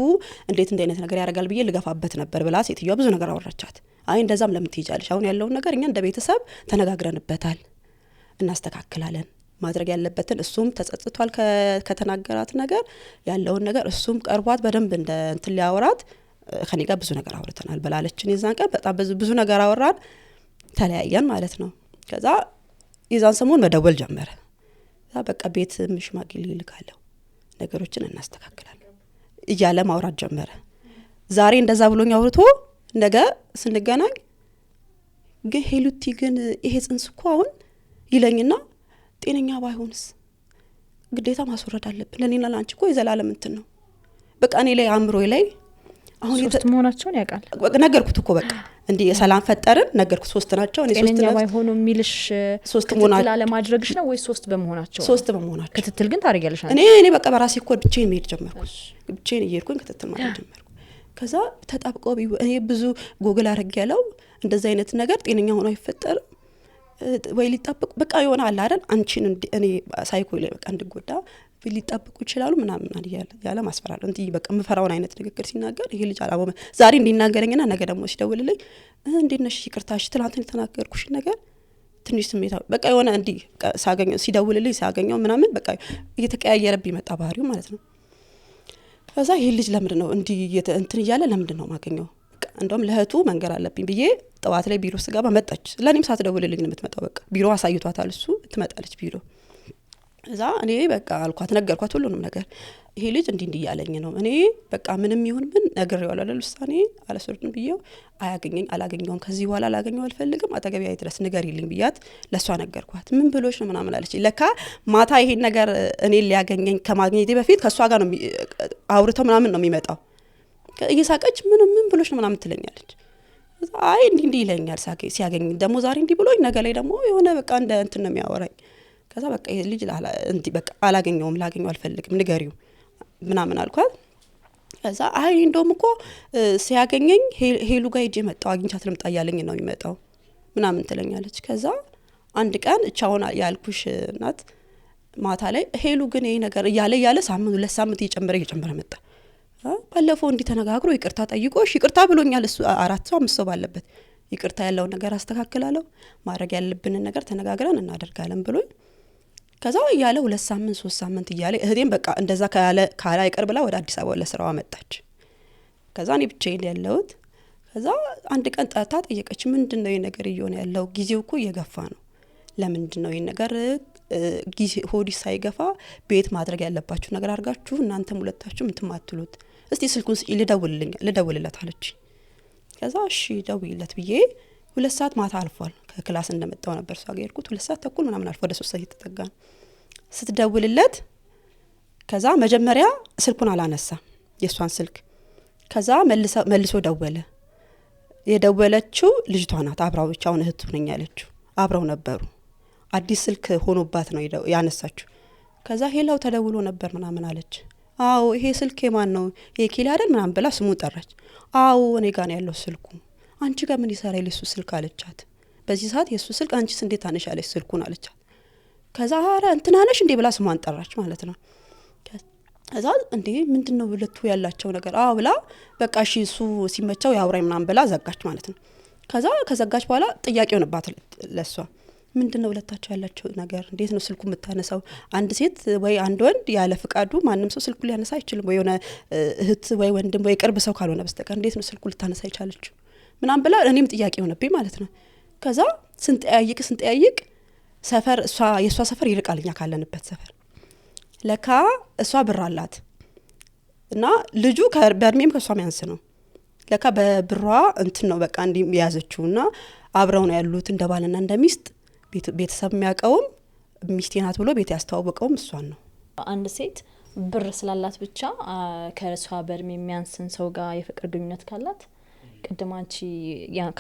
እንዴት እንደ አይነት ነገር ያደርጋል ብዬ ልገፋበት ነበር ብላ ሴትዮዋ ብዙ ነገር አወራቻት። አይ እንደዛም ለምን ትይጃለሽ? አሁን ያለውን ነገር እኛ እንደ ቤተሰብ ተነጋግረንበታል፣ እናስተካክላለን። ማድረግ ያለበትን እሱም ተጸጽቷል ከተናገራት ነገር ያለውን ነገር እሱም ቀርቧት በደንብ እንደ እንትን ሊያወራት ከኔ ጋር ብዙ ነገር አውርተናል ብላለችን። የዛን ቀን በጣም ብዙ ነገር አወራን፣ ተለያየን ማለት ነው። ከዛ የዛን ሰሞን መደወል ጀመረ። በቃ ቤት ሽማግሌ ልካለሁ ነገሮችን እናስተካክላለን እያለ ማውራት ጀመረ። ዛሬ እንደዛ ብሎኝ አውርቶ ነገ ስንገናኝ ግን ሄሉቲ ግን ይሄ ጽንስ እኮ አሁን ይለኝና ጤነኛ ባይሆንስ ግዴታ ማስወረድ አለብን ለኔና ላንቺ እኮ የዘላለም እንትን ነው በቃ እኔ ላይ አምሮይ ላይ አሁን ሶስት መሆናቸውን ያውቃል ነገርኩት እኮ በቃ እንዴ የሰላም ፈጠርን ነገርኩት ሶስት ናቸው እኔ ሶስት ነው ባይሆኑ ሚልሽ ሶስት መሆናቸው ክትትል ማድረግሽ ነው ወይ ሶስት በመሆናቸው ሶስት በመሆናቸው ክትትል ግን ታረጋለሽ እኔ በቃ በራሴ እኮ ብቻዬን መሄድ ጀመርኩ ብቻዬን እየሄድኩኝ ክትትል ማድረግ ጀመርኩ ከዛ ተጣብቀው እኔ ብዙ ጎግል አረግ ያለው እንደዛ አይነት ነገር ጤነኛ ሆኖ አይፈጠርም ወይ ሊጣበቁ በቃ የሆነ አለ አይደል አንቺን እኔ ሳይኮ ላይ በቃ እንድጎዳ ሊጣበቁ ይችላሉ ምናምን ያለ ማስፈራራት እንት በቃ ምፈራውን አይነት ንግግር ሲናገር ይሄ ልጅ አላማው ዛሬ እንዲናገረኝና ነገ ደግሞ ሲደውልልኝ እንዴት ነሽ ይቅርታሽ ትላንት ተናገርኩሽ ነገር ትንሽ ስሜታ በቃ የሆነ እንዲ ሳገኘው ሲደውልልኝ ሳገኘው ምናምን በቃ እየተቀያየረብኝ መጣ ባህሪው ማለት ነው ከዛ ይሄ ልጅ ለምንድን ነው እንዲ እንትን ይያለ ለምንድን ነው ማገኘው በቃ እንደውም ለህቱ መንገር አለብኝ ብዬ ጠዋት ላይ ቢሮ ስገባ መጣች ለኔም ሳትደውልልኝ ነው የምትመጣው በቃ ቢሮ አሳይቷታል እሱ ትመጣለች ቢሮ እዛ እኔ በቃ አልኳት ነገርኳት ሁሉንም ነገር ይሄ ልጅ እንዲ ያለኝ ነው እኔ በቃ ምንም ይሁን ምን ነገር ያለው አይደል ውሳኔ አላስወርድም ብዬው አላገኘውም ከዚህ በኋላ አላገኘው አልፈልግም አጠገቤ አይድረስ ንገሪልኝ ብያት ለሷ ነገርኳት ምን ብሎሽ ነው ምናምን አለች ለካ ማታ ይሄን ነገር እኔ ሊያገኘኝ ከማግኘቴ በፊት ከሷ ጋር ነው አውርተው ምናምን ነው የሚመጣው እየሳቀች ምን ብሎሽ ነው ምናምን ትለኛለች አይ እንዲ ይለኛል ሲያገኝ ደግሞ ዛሬ እንዲ ብሎኝ ነገ ላይ ደግሞ የሆነ በቃ እንደ እንትን ነው የሚያወራኝ ከዛ በቃ ልጅ እንዲ በቃ አላገኘውም ላገኘው አልፈልግም ንገሪው ምናምን አልኳት ከዛ አይ እንደውም እኮ ሲያገኘኝ ሄሉ ጋር ሄጄ መጣው አግኝቻት ልምጣ ያለኝ ነው የሚመጣው ምናምን ትለኛለች ከዛ አንድ ቀን እቻውን ያልኩሽ ናት ማታ ላይ ሄሉ ግን ይሄ ነገር ያለ ሳምንት ሁለት ሳምንት እየጨመረ መጣ ባለፈው እንዲ ተነጋግሮ ይቅርታ ጠይቆሽ ይቅርታ ብሎኛል እሱ 4 ሰው 5 ሰው ባለበት ይቅርታ ያለው ነገር አስተካክላለሁ ማድረግ ያለብንን ነገር ተነጋግረን እናደርጋለን ብሎኝ ከዛ ያለ 2 ሳምንት 3 ሳምንት ይያለ እህቴም በቃ እንደዛ ካላ ይቀር ብላ ወደ አዲስ አበባ ለስራዋ መጣች ከዛ እኔ ብቻዬን ያለሁት ከዛ አንድ ቀን ጠርታ ጠየቀች ምንድነው ይሄ ነገር እየሆነ ያለው ጊዜው እኮ እየገፋ ነው ለምንድነው ይሄ ነገር ጊዜ ሆዲ ሳይገፋ ቤት ማድረግ ያለባችሁ ነገር አርጋችሁ እናንተም ሁለታችሁ እንትማትሉት እስቲ ስልኩን ልደውልለት አለች ከዛ እሺ ደውይለት ብዬ 2 ሰዓት ማታ አልፏል ከክላስ እንደመጣው ነበር እሷ ጋር የርኩት 2 ሰዓት ተኩል ምናምን አልፎ ወደ 3 ሰዓት ተጠጋን ስትደውልለት ከዛ መጀመሪያ ስልኩን አላነሳ የሷን ስልክ ከዛ መልሶ ደወለ የደወለችው ልጅቷ ናት አብራው ብቻውን እህቱ ነኝ ያለችው አብራው ነበሩ አዲስ ስልክ ሆኖባት ነው ያነሳችው ከዛ ሄላው ተደውሎ ነበር ምናምን አለች አዎ ይሄ ስልክ የማን ነው የኪሊ አይደል ምናምን ብላ ስሙን ጠራች አዎ እኔ ጋር ነው ያለው ስልኩ አንቺ ጋር ምን ይሰራል የሱ ስልክ አለቻት በዚህ ሰዓት የሱ ስልክ አንቺስ እንዴት አነሻለሽ ስልኩን አለቻት ከዛ አረ እንትናነሽ እንዴ ብላ ስሟን ጠራች ማለት ነው ከዛ እንዴ ምንድነው ሁለቱ ያላቸው ነገር አዎ ብላ በቃ እሺ እሱ ሲመቸው ያውራይ ምናምን ብላ ዘጋች ማለት ነው ከዛ ከዘጋች በኋላ ጥያቄ ሆነባት ለሷ ምንድነው ሁለታቸው ያላቸው ነገር እንዴት ነው ስልኩ የምታነሳው አንድ ሴት ወይ አንድ ወንድ ያለ ፍቃዱ ማንንም ሰው ስልኩ ሊያነሳ አይችልም ወይ ሆነ እህት ወይ ወንድም ወይ ቅርብ ሰው ካልሆነ በስተቀር እንዴት ነው ስልኩ ልታነሳ ይቻለችው ምናምን ብላ እኔም ጥያቄ ሆነብኝ ማለት ነው ከዛ ስንጠያይቅ ሰፈር የሷ ሰፈር ይርቃልኛ ካለንበት ሰፈር ለካ እሷ ብር አላት እና ልጁ በእድሜም ከሷ የሚያንስ ነው ለካ በብሯ እንትን ነው በቃ እንዲ ያዘችውና አብረው ነው ያሉት እንደባልና እንደሚስት ቤተሰብ የሚያቀውም ሚስቴ ናት ብሎ ቤት ያስተዋወቀውም እሷን ነው አንድ ሴት ብር ስላላት ብቻ ከሷ በእድሜ የሚያንስን ሰው ጋር የፍቅር ግንኙነት ካላት ቅድም አንቺ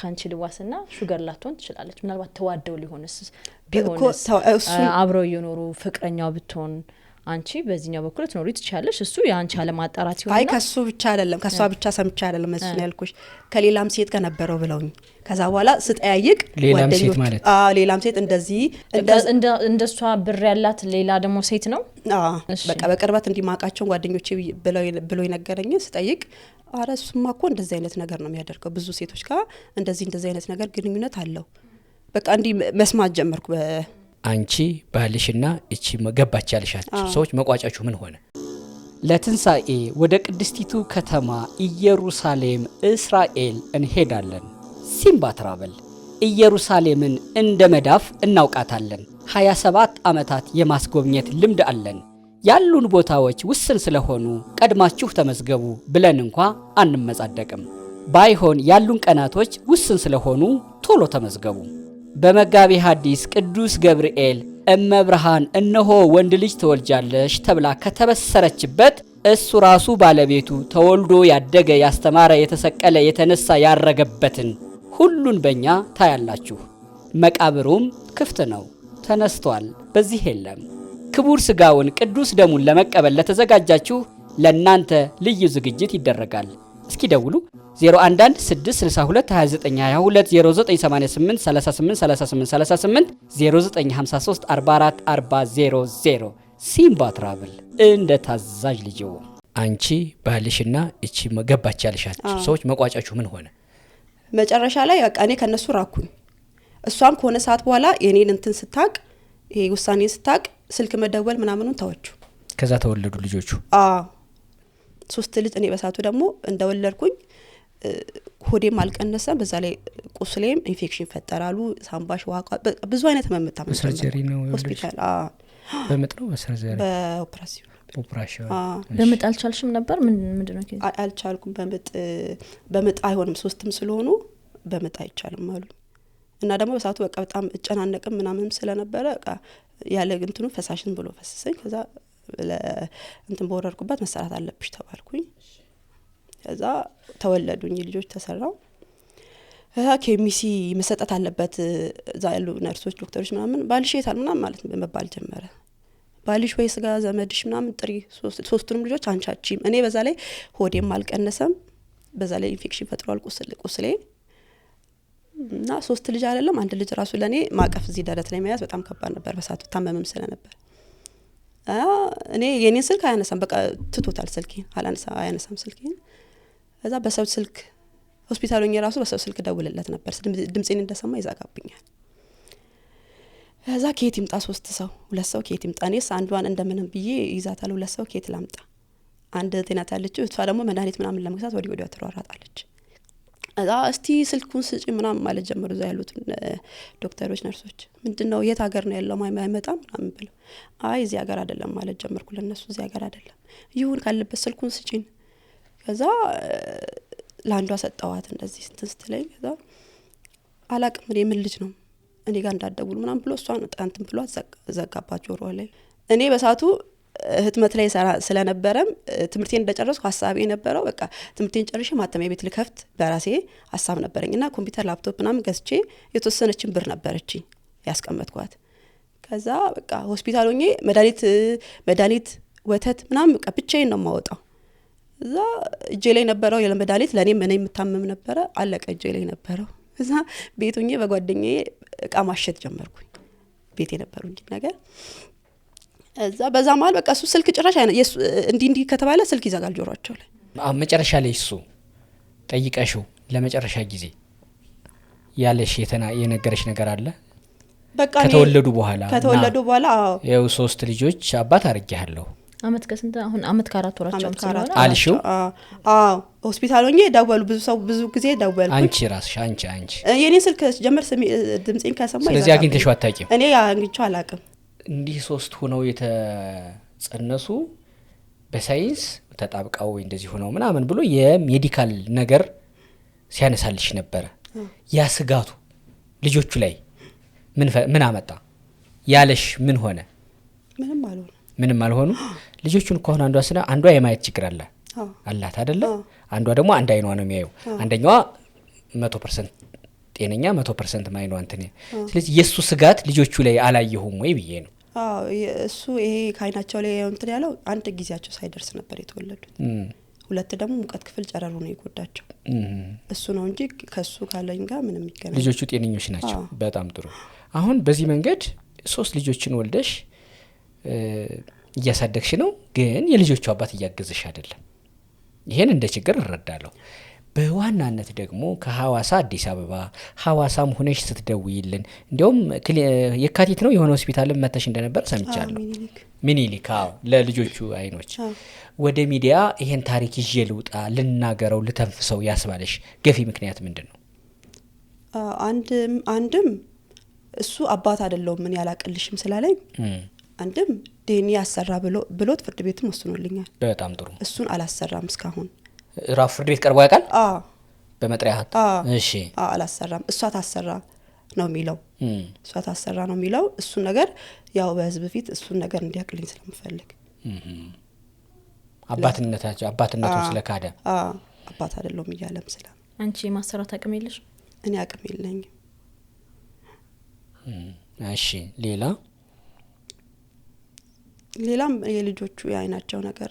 ካንቺ ልዋስና ሹገር ላትሆን ትችላለች ምናልባት ተዋደው ሊሆንስ ቢሆንስ አብረው የኖሩ ፍቅረኛው ብትሆን አንቺ በዚህኛው በኩል ትኖሪ ትችላለሽ እሱ ያንቺ አለማጣራት ይሆናል አይ ከሱ ብቻ አይደለም ከሷ ብቻ ሰምቻ አይደለም እሱ ነው ያልኩሽ ከሌላም ሴት ጋር ነበረው ብለውኝ ከዛ በኋላ ስጠያይቅ ሌላም ማለት ሌላም ሴት እንደዚህ እንደሷ ብር ያላት ሌላ ደግሞ ሴት ነው በቃ በቅርበት እንዲማቃቸው ጓደኞቼ ብለው ይነገረኝ ስጠይቅ አረ እሱማ እኮ እንደዚህ አይነት ነገር ነው የሚያደርገው ብዙ ሴቶች ጋር እንደዚህ አይነት ነገር ግንኙነት አለው በቃ እንዲ መስማት ጀመርኩ አንቺ ባልሽና እቺ መገባች ያልሻችሁ ሰዎች መቋጫችሁ ምን ሆነ ለትንሳኤ ወደ ቅድስቲቱ ከተማ ኢየሩሳሌም እስራኤል እንሄዳለን ሲምባ ትራቨል ኢየሩሳሌምን እንደ መዳፍ እናውቃታለን 27 ዓመታት የማስጎብኘት ልምድ አለን ያሉን ቦታዎች ውስን ስለሆኑ ቀድማችሁ ተመዝገቡ ብለን እንኳን አንመጻደቅም ባይሆን ያሉን ቀናቶች ውስን ስለሆኑ ቶሎ ተመዝገቡ። በመጋቤ ሐዲስ ቅዱስ ገብርኤል እመብርሃን እነሆ ወንድ ልጅ ትወልጃለሽ ተብላ ከተበሰረችበት እሱ ራሱ ባለቤቱ ተወልዶ ያደገ ያስተማረ የተሰቀለ የተነሳ ያረገበትን ሁሉን በእኛ ታያላችሁ። መቃብሩም ክፍት ነው፣ ተነስቷል፣ በዚህ የለም። ክቡር ሥጋውን ቅዱስ ደሙን ለመቀበል ለተዘጋጃችሁ ለእናንተ ልዩ ዝግጅት ይደረጋል። እስኪ ደውሉ 011 662 2922 0988 38 38 38 0953 44 40 ሲምባ ትራቭል እንደ ታዛዥ ልጅዎ። አንቺ ባልሽና እቺ መገባች ያልሻችሁ ሰዎች መቋጫችሁ ምን ሆነ? መጨረሻ ላይ በቃ እኔ ከነሱ ራኩኝ። እሷም ከሆነ ሰዓት በኋላ የኔን እንትን ስታቅ ይሄ ውሳኔን ስታቅ ስልክ መደወል ምናምኑን ተወቹ። ከዛ ተወለዱ ልጆቹ። 3 ልጅ። እኔ በሳቱ ደግሞ እንደወለድኩኝ ሆዴም አልቀነሰም፣ በዛ ላይ ቁስሌም ኢንፌክሽን ፈጠራሉ። ሳምባሽ ዋቃ ብዙ አይነት መምጣ ሰርጀሪ ነው ሆስፒታል። በምጥ ነው በሰርጀሪ በኦፕራሲዮን በምጥ አልቻልሽም ነበር? ምንድነው ከዚህ? አልቻልኩም። በምጥ አይሆንም፣ 3ም ስለሆኑ በምጥ አይቻልም አሉ። እና ደግሞ በሳቱ በቃ በጣም እጨናነቅም ምናምንም ስለነበረ በቃ ያለ እንትኑ ፈሳሽን ብሎ ፈሰሰኝ። ከዛ እንትን በወረድኩበት መሰራት አለብሽ ተባልኩኝ። ከዛ ተወለዱኝ ልጆች ተሰራው። ኬሚሲ መሰጠት አለበት እዛ ያሉ ነርሶች ዶክተሮች ምናምን ባልሽ የታል ምናምን ማለት መባል ጀመረ። ባልሽ ወይ ስጋ ዘመድሽ ምናምን ጥሪ። 3ቱንም ልጆች አንቻቺም። እኔ በዛ ላይ ሆዴም አልቀነሰም፣ በዛ ላይ ኢንፌክሽን ፈጥሯል ቁስሌ እና 3 ልጅ አይደለም 1 ልጅ ራሱ ለኔ ማቀፍ እዚህ ደረት ላይ መያዝ በጣም ከባድ ነበር። በሳቱ ታመምም ስለነበር እኔ የኔን ስልክ አያነሳም፣ በቃ ትቶታል ስልኬን አያነሳም ስልኬን። ከዛ በሰው ስልክ ሆስፒታል ሆኜ ራሱ በሰው ስልክ ደውልለት ነበር፣ ድምጼን እንደሰማ ይዛጋብኛል። ከዛ ከየት ይምጣ 3 ሰው 2 ሰው ከየት ይምጣ? እኔስ አንዷን እንደምንም ብዬ ይዛታል። 2 ሰው ከየት ላምጣ? አንድ ጤናት ያለችው እሷ ደግሞ መድኃኒት ምናምን ለመግዛት ወዲያ ትሯሯጣለች። እዛ እስቲ ስልኩን ስጪ ምናምን ማለት ጀመሩ እዛ ያሉት ዶክተሮች ነርሶች። ምንድነው የት ሀገር ነው ያለው አይመጣም ምናምን ብለው አይ እዚህ ሀገር አይደለም ማለት ጀመርኩ ለነሱ። እዚህ ሀገር አይደለም ይሁን ካለበት ስልኩን ስጪኝ። ከዛ ለአንዷ ሰጠዋት እንደዚህ ስትለኝ ከዛ አላቅም እኔ ምን ልጅ ነው እኔ ጋር እንዳደውሉ ምናምን ብሎ እሷን እንትን ብሎ ዘጋባት ጆሮዋ ላይ። እኔ በሳቱ ህትመት ላይ ስለነበረም ትምርቴን እንደጨረስኩ ሐሳቤ የነበረው በቃ ትምርቴን ጨርሼ ማተሚያ ቤት ልከፍት በራሴ ሐሳብ ነበረኝና ኮምፒውተር ላፕቶፕ ምናምን ገዝቼ የተወሰነችን ብር ነበረች ያስቀመጥኳት። ከዛ በቃ ሆስፒታል ሆኜ መድኃኒት ወተት ምናምን በቃ ብቻዬን ነው የማወጣው። እዛ እጄ ላይ ነበረው የመድኃኒት ለኔም እኔ የምታመም ነበረ አለቀ እጄ ላይ ነበረው። እዛ ቤት ሆኜ በጓደኛዬ እቃ ማሸት ጀመርኩኝ ቤት የነበሩኝ ነገር። እዛ በዛ መሀል በቃ እሱ ስልክ ጭራሽ እንዲህ ከተባለ ስልክ ይዘጋል ጆሮአቸው ላይ። መጨረሻ ላይ እሱ ጠይቀሽው ለመጨረሻ ጊዜ ያለሽ የነገረሽ ነገር አለ? በቃ ከተወለዱ በኋላ ያው 3 ልጆች አባት አርጋለሁ አመት ከስንት አሁን አመት ከ4 ወራቸው ስለሆነ አልሽው? ሆስፒታል ሆኜ ደወሉ ብዙ ጊዜ ደወሉ። አንቺ ራስሽ አንቺ የኔ ስልክ ጀመር ድምጼን ከሰማ ስለዚህ አግኝተሽው አታውቂም? እኔ አግኝቼው አላውቅም። እንዲህ 3 ሆነው የተጸነሱ በሳይንስ ተጣብቀው እንደዚህ ሆነው ምናምን ብሎ የሜዲካል ነገር ሲያነሳልሽ ነበር። ያ ስጋቱ ልጆቹ ላይ ምን አመጣ? ያለሽ ምን ሆነ? ምንም አልሆኑ። ልጆቹን እኮ አሁን አንዷ የማየት ችግር አላት አይደለ? አንዷ ደግሞ አንድ አይኗ ነው የሚያየው። አንደኛዋ 100% ጤነኛ 100% ማይኗ እንትን። ስለዚህ የሱ ስጋት ልጆቹ ላይ አላየሁም ወይ ብዬ ነው። እሱ ይሄ ካይናቸው ላይ እንትን ያለው አንድ ጊዜያቸው ሳይደርስ ነበር የተወለዱት። 2 ደግሞ ሙቀት ክፍል ጨረሩ ነው የጎዳቸው። እሱ ነው እንጂ ከሱ ካለኝ ጋር ምንም ይገናኝ። ልጆቹ ጤነኞች ናቸው። በጣም ጥሩ። አሁን በዚህ መንገድ 3 ልጆችን ወልደሽ እያሳደግሽ ነው፣ ግን የልጆቹ አባት እያገዘሽ አይደለም። ይሄን እንደ ችግር እረዳለሁ። በዋናነት ደግሞ ከሐዋሳ አዲስ አበባ ሐዋሳም ሆነሽ ስትደውይልን እንዲያውም የካቲት ነው የሆነ ሆስፒታል መተሽ እንደነበር ሰምቻለሁ። ሚኒሊክ ለልጆቹ አይኖች ወደ ሚዲያ ይሄን ታሪክ ይዤ ልውጣ ልናገረው ልተንፍሰው ያስባለሽ ገፊ ምክንያት ምንድነው? አንድም እሱ አባት አይደለም ምን ያላቀልሽም ስላለኝ፣ አንድም ዴኒ ያሰራ ብሎት ፍርድ ቤቱም ወስኖልኛል። በጣም ጥሩ። እሱን አላሰራም እስካሁን። ራፍ ፍርድ ቤት ቀርቦ ያውቃል? በመጥሪያት እሺ አላሰራም እሷ ታሰራ ነው የሚለው እሷ ታሰራ ነው የሚለው እሱ ነገር ያው በህዝብ ፊት እሱ ነገር እንዲያቅልኝ ስለምፈልግ አባትነቱን ስለካደ አባት አይደለም ይያለም ስለ አንቺ ማሰራት አቅም የለሽ እኔ አቅም የለኝም እሺ ሌላም የልጆቹ ያይናቸው ነገር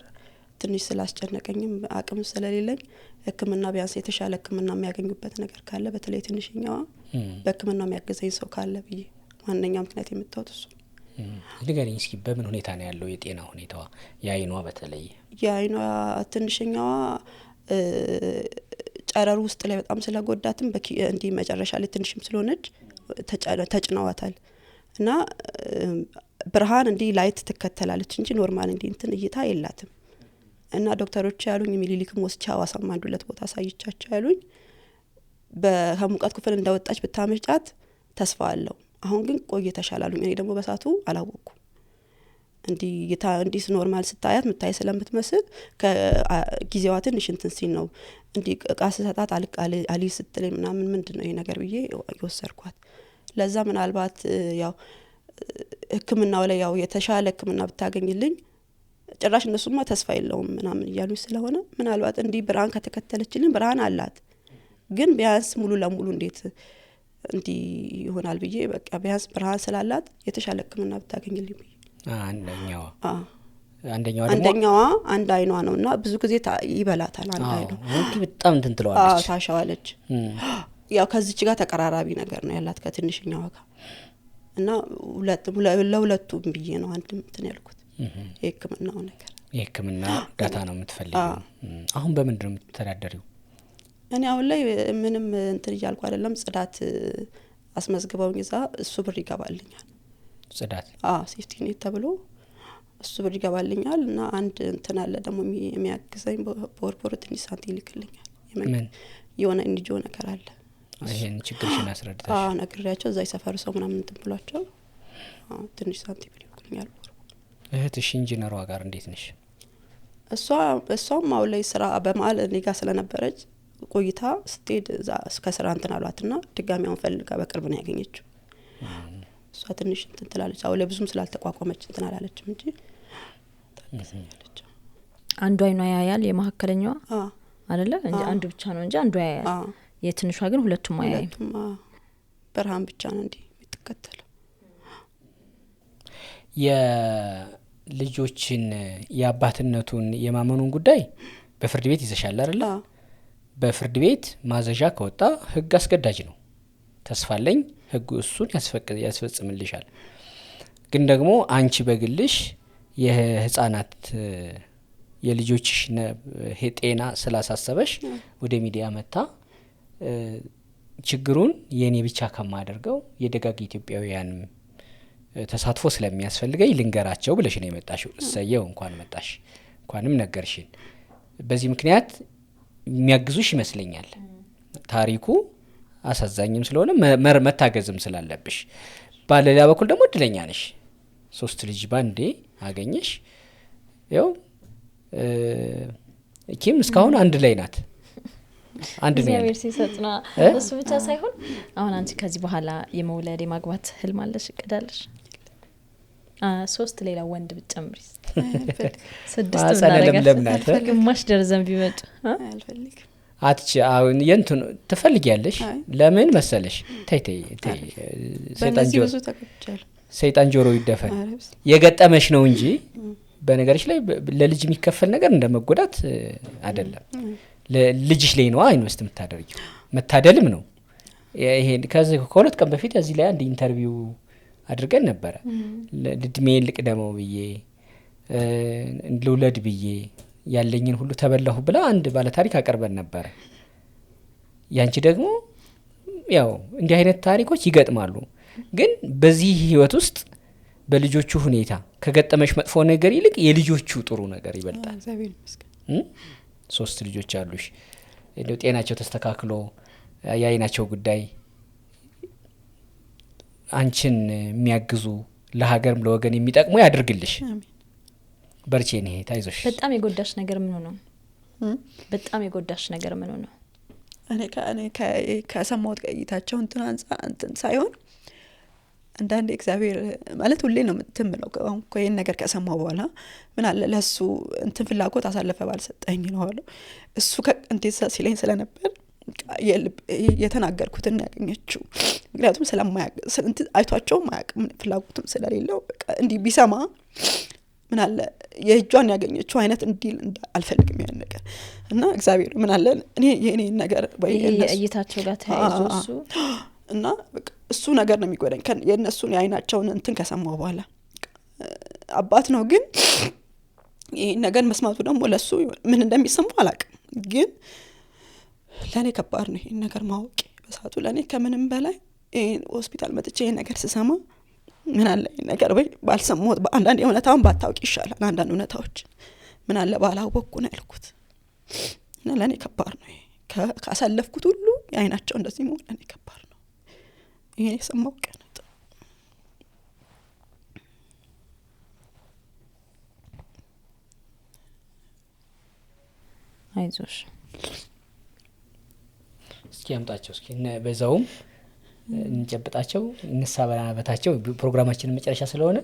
ትንሽ ስላስጨነቀኝም አቅም ስለሌለኝ ህክምና ቢያንስ የተሻለ ህክምና የሚያገኙበት ነገር ካለ በተለይ ትንሽኛዋ በህክምና የሚያገዘኝ ሰው ካለ ብዬ ማንኛውም ምክንያት የምታወጥ እሱ ንገሪኝ እስኪ በምን ሁኔታ ነው ያለው የጤና ሁኔታዋ የአይኗ በተለይ የአይኗ ትንሽኛዋ ጨረሩ ውስጥ ላይ በጣም ስለጎዳትም እንዲ መጨረሻ ላይ ትንሽም ስለሆነች ተጭናዋታል እና ብርሃን እንዲ ላይት ትከተላለች እንጂ ኖርማል እንዲ እንትን እይታ የላትም እና ዶክተሮች ያሉኝ ሚሊሊክም ወስቻ ዋሳም አንድ ሁለት ቦታ ሳይቻቸው ያሉኝ በሙቀት ክፍል እንደወጣች ብታመጫት ተስፋ አለው አሁን ግን ቆየ ተሻላሉኝ እኔ ደግሞ በሳቱ አላወቅኩ እንዲ ኖርማል ስታያት ምታይ ስለምትመስል ከጊዜዋ ትንሽ እንትን ሲል ነው እንዲ ቃስ ሰጣት አሊ ስትለኝ ምናምን ምንድነው ይሄ ነገር ብዬ ይወሰርኳት ለዛ ምናልባት ያው ህክምናው ላይ ያው የተሻለ ህክምና ብታገኝልኝ ጭራሽ እነሱማ ተስፋ የለውም ምናምን ይያሉ ስለሆነ ምናልባት እንዲ ብርሃን ከተከተለችልኝ ብርሃን አላት ግን ቢያንስ ሙሉ ለሙሉ እንዴት እንዲ ይሆናል ብዬ በቃ ቢያንስ ብርሃን ስላላት የተሻለ ህክምና ብታገኝልኝ ብዬ አንደኛዋ አንድ አይኗ ነውና ብዙ ጊዜ ይበላታል አንድ አይኗ በጣም እንትን ትለዋለች ታሻዋለች ያው ከዚች ጋር ተቀራራቢ ነገር ነው ያላት ከትንሽኛዋ ጋር እና ለሁለቱም ብዬ ነው አንድ እንትን ያልኩት የህክምናው ነገር የህክምና ዳታ ነው የምትፈልጊው አሁን በምንድን ነው የምትተዳደሪው እኔ አሁን ላይ ምንም እንትን ይያልኩ አይደለም ጽዳት አስመዝግበው ይዛ እሱ ብር ይገባልኛል ጽዳት ሴፍቲ ኔት ተብሎ እሱ ብር ይገባልኛል እና አንድ እንትን አለ ደግሞ የሚያግዘኝ ቦርቦር ትንሽ ሳንቲም ይልክልኛል የሆነ እንዲጆ ነገር አለ ይሄን ችግርሽን አስረድተሽ ነግሬያቸው እዛ ይሰፈሩ ሰው ምናምን እንትን ብሏቸው ትንሽ ሳንቲም ይልክልኛል እህትሽ ኢንጂነሯ ጋር እንዴት ነሽ እሷም አሁን ላይ ስራ በመሀል እኔ ጋር ስለነበረች ቆይታ ስትሄድ እስከ ስራ እንትን አሏትና ድጋሚውን ፈልጋ በቅርብ ነው ያገኘችው እሷ ትንሽ እንትን ትላለች አሁን ላይ ብዙም ስላልተቋቋመች እንትን አላለችም እንጂ ታገዘኛለች አንዱ አይኗ ያያል የማከለኛዋ አይደለ እንጂ አንዱ ብቻ ነው እንጂ አንዱ ያያል የትንሿ ግን ሁለቱም አያይም ብርሃን ብቻ ነው እንዴ የምትከተለው የልጆችን የአባትነቱን የማመኑን ጉዳይ በፍርድ ቤት ይዘሻል አይደል በፍርድ ቤት ማዘዣ ከወጣ ህግ አስገዳጅ ነው ተስፋለኝ ህጉ እሱን ያስፈጽምልሻል ግን ደግሞ አንቺ በግልሽ የህፃናት የልጆችሽ ጤና ስላሳሰበሽ ወደ ሚዲያ መጣ ችግሩን የኔ ብቻ ከማደርገው የደጋግ ኢትዮጵያውያን ተሳትፎ ስለሚያስፈልገኝ ልንገራቸው ብለሽ ነው የመጣሽው እሰየው እንኳን መጣሽ እንኳንም ነገርሽን በዚህ ምክንያት የሚያግዙሽ ይመስለኛል ታሪኩ አሳዛኝም ስለሆነ መታገዝም ስላለብሽ ባለሌላ በኩል ደግሞ እድለኛ ነሽ 3 ልጅ ባንዴ አገኘሽ ያው ኪም እስካሁን አንድ ላይ ናት አንድ ነው እግዚአብሔር ሲሰጥና እሱ ብቻ ሳይሆን አሁን አንቺ ከዚህ በኋላ የመውለድ የማግባት ህልም አለሽ እቅዳለሽ 3 ሌላ ወንድ ብትጨምሪስ 6 ለምናት ግማሽ ደርዘን ቢመጡ አልፈልግም አትች አሁን የንቱን ትፈልጊያለሽ ለምን መሰለሽ ተይ ሰይጣን ጆሮ ይደፈን የገጠመሽ ነው እንጂ በነገርሽ ላይ ለልጅ የሚከፈል ነገር እንደመጎዳት አይደለም ለልጅሽ ላይ ነው ኢንቨስት የምታደርጊው መታደልም ነው ይሄን ከሁለት ቀን በፊት እዚህ ላይ አንድ ኢንተርቪው አድርገን ነበር ለድሜን ልቅደመው ብዬ ልውለድ ብዬ ያለኝን ሁሉ ተበላሁ ብላ አንድ ባለ ታሪክ አቀርበን ነበር ያንቺ ደግሞ ያው እንዲህ አይነት ታሪኮች ይገጥማሉ ግን በዚህ ህይወት ውስጥ በልጆቹ ሁኔታ ከገጠመሽ መጥፎ ነገር ይልቅ የልጆቹ ጥሩ ነገር ይበልጣል እግዚአብሔር ይመስገን 3 ልጆች አሉሽ እንደው ጤናቸው ተስተካክሎ ያይናቸው ጉዳይ አንቺን የሚያግዙ ለሀገርም ለወገን የሚጠቅሙ ያድርግልሽ አሜን በርቺ ነኝ ታይዞሽ በጣም የጎዳሽ ነገር ምን ነው በጣም የጎዳሽ ነገር ምን ነው እኔ ከሰማሁት ቆይታቸው እንትን ሳይሆን አንዳንዴ እግዚአብሔር ማለት ሁሌ ነው የምትምለው ይሄን ነገር ከሰማሁ በኋላ ምን አለ ለሱ እንትን ፍላጎት አሳልፈ ባልሰጠኝ ነው አለው። እሱ እንዴት ሲለኝ ስለነበር የተናገርኩትን ያገኘችው ምክንያቱም ስለማያውቅ አይቷቸው ማያውቅም ፍላጎቱም ስለሌለው በቃ እንዲህ ቢሰማ ምን አለ የእጇን ያገኘችው አይነት እንዲል አልፈልግም ያን ነገር እና እግዚአብሔር ምን አለ እኔ የኔ ነገር ወይ እይታቸው ጋር ተያይዞ እሱ እና እሱ ነገር ነው የሚጎዳኝ የነሱን የአይናቸውን እንትን ከሰማው በኋላ አባት ነው ግን ይሄ ነገር መስማቱ ደግሞ ለሱ ምን እንደሚሰማው አላውቅም ግን ለኔ ከባድ ነው ይሄን ነገር ማወቅ በሳቱ ለኔ ከምንም በላይ ሆስፒታል መጥቼ ይሄ ነገር ስሰማ ምን አለ ነገር ወይ ባልሰማሁት በአንዳንድ እውነታውን ባታውቂ ይሻላል አንዳንድ እውነታዎች ምን አለ ባላወቅኩ ነው ያልኩት እና ለኔ ከባድ ነው ካሳለፍኩት ሁሉ የአይናቸው እንደዚህ መሆን ለኔ ከባድ ነው ይሄ ሰማው ቀን አይዞሽ እስኪ ያምጣቸው እስኪ በዛውም እንጨብጣቸው እንሳበናበታቸው ፕሮግራማችን መጨረሻ ስለሆነ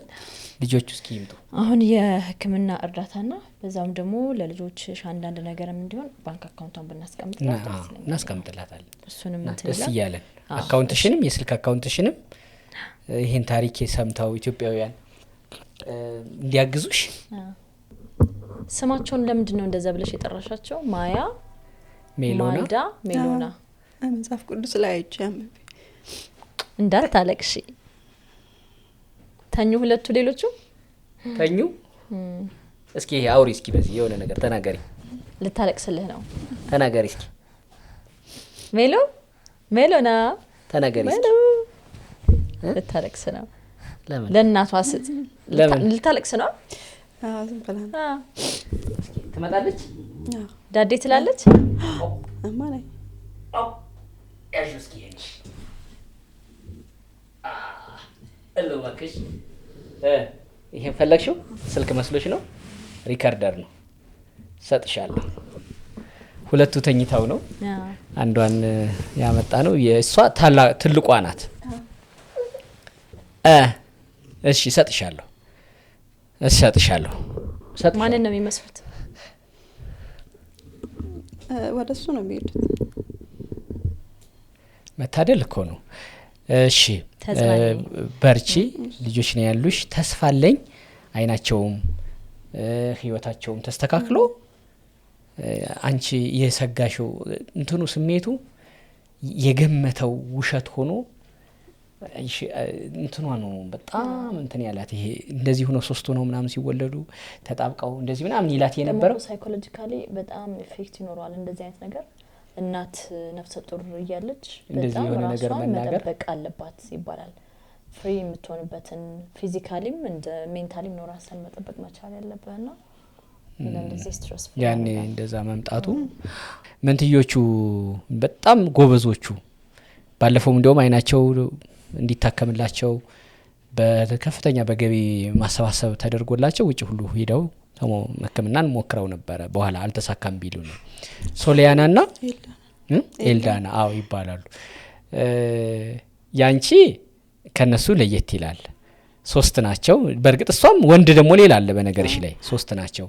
ልጆቹ እስኪ ይምጡ አሁን የህክምና እርዳታና በዛውም ደግሞ ለልጆች አንዳንድ ነገርም እንዲሆን ባንክ አካውንቷን እናስቀምጥላታለን እሱንም ደስ ይያለን አካውንትሽንም የስልክ አካውንትሽንም ይሄን ታሪክ ሰምታው ኢትዮጵያውያን እንዲያግዙሽ ስማቸውን ለምንድን ነው እንደዛ ብለሽ የጠራሻቸው ማያ ሜሎና መጽሐፍ ቅዱስ ላይ አይቻም እንዳታለቅሽ ተኙ ሁለቱ ሌሎቹ ተኙ እስኪ አውሪ እስኪ በዚህ የሆነ ነገር ተናገሪ ልታለቅስልህ ነው ተናገሪ እስኪ ሜሎና ተናገሪ እስኪ ልታለቅስ ነው ለምን ለእናቷ ስጥ ልታለቅስ ነው ዝም ብላ ትመጣለች ዳዴ ትላለች እማ ላይ ያዡ እስኪ እልወክሽ ይሄን ፈለግሽው ስልክ መስሎሽ ነው ሪከርደር ነው ሰጥሻለሁ ሁለቱ ተኝታው ነው አንዷን ያመጣ ነው የሷ ትልቋ ናት እሺ ሰጥሻለሁ ማንን ነው የሚመስሉት ወደሱ ነው የሚሄዱት መታደል እኮ ነው እሺ በርቺ ልጆች ነው ያሉሽ ተስፋለኝ አይናቸውም ህይወታቸውም ተስተካክሎ አንቺ የሰጋሽው እንትኑ ስሜቱ የገመተው ውሸት ሆኖ እንትኗ ነው በጣም እንትን ያላት ይሄ እንደዚህ ሆኖ ሶስት ሆኖ ምናምን ሲወለዱ ተጣብቀው እንደዚህ ምናምን ይላት የነበረው ሳይኮሎጂካሊ በጣም ኢፌክት ይኖራል እንደዚህ አይነት ነገር እናት ነፍሰ ጡር እያለች እንደዚህ የሆነ ነገር መናገር መጠበቅ አለባት ይባላል ፍሪ የምትሆንበትን ፊዚካሊም እንደ ሜንታሊም ነው ራስን መጠበቅ መቻል ያለበትና እንደዚህ ስትረስ ያኔ እንደዛ መምጣቱ መንትዮቹ በጣም ጎበዞቹ ባለፈው እንደውም አይናቸው እንዲታከምላቸው በከፍተኛ በገቢ ማሰባሰብ ተደርጎላቸው ውጭ ሁሉ ሄደው ህክምናን ሞክረው ነበር በኋላ አልተሳካም ቢሉ ነው ሶሊያናና ኤልዳና አው ይባላሉ ያንቺ ከነሱ ለየት ይላል ሶስት ናቸው በርግጥ እሷም ወንድ ደግሞ ሌላ አለ በነገርሽ ላይ ሶስት ናቸው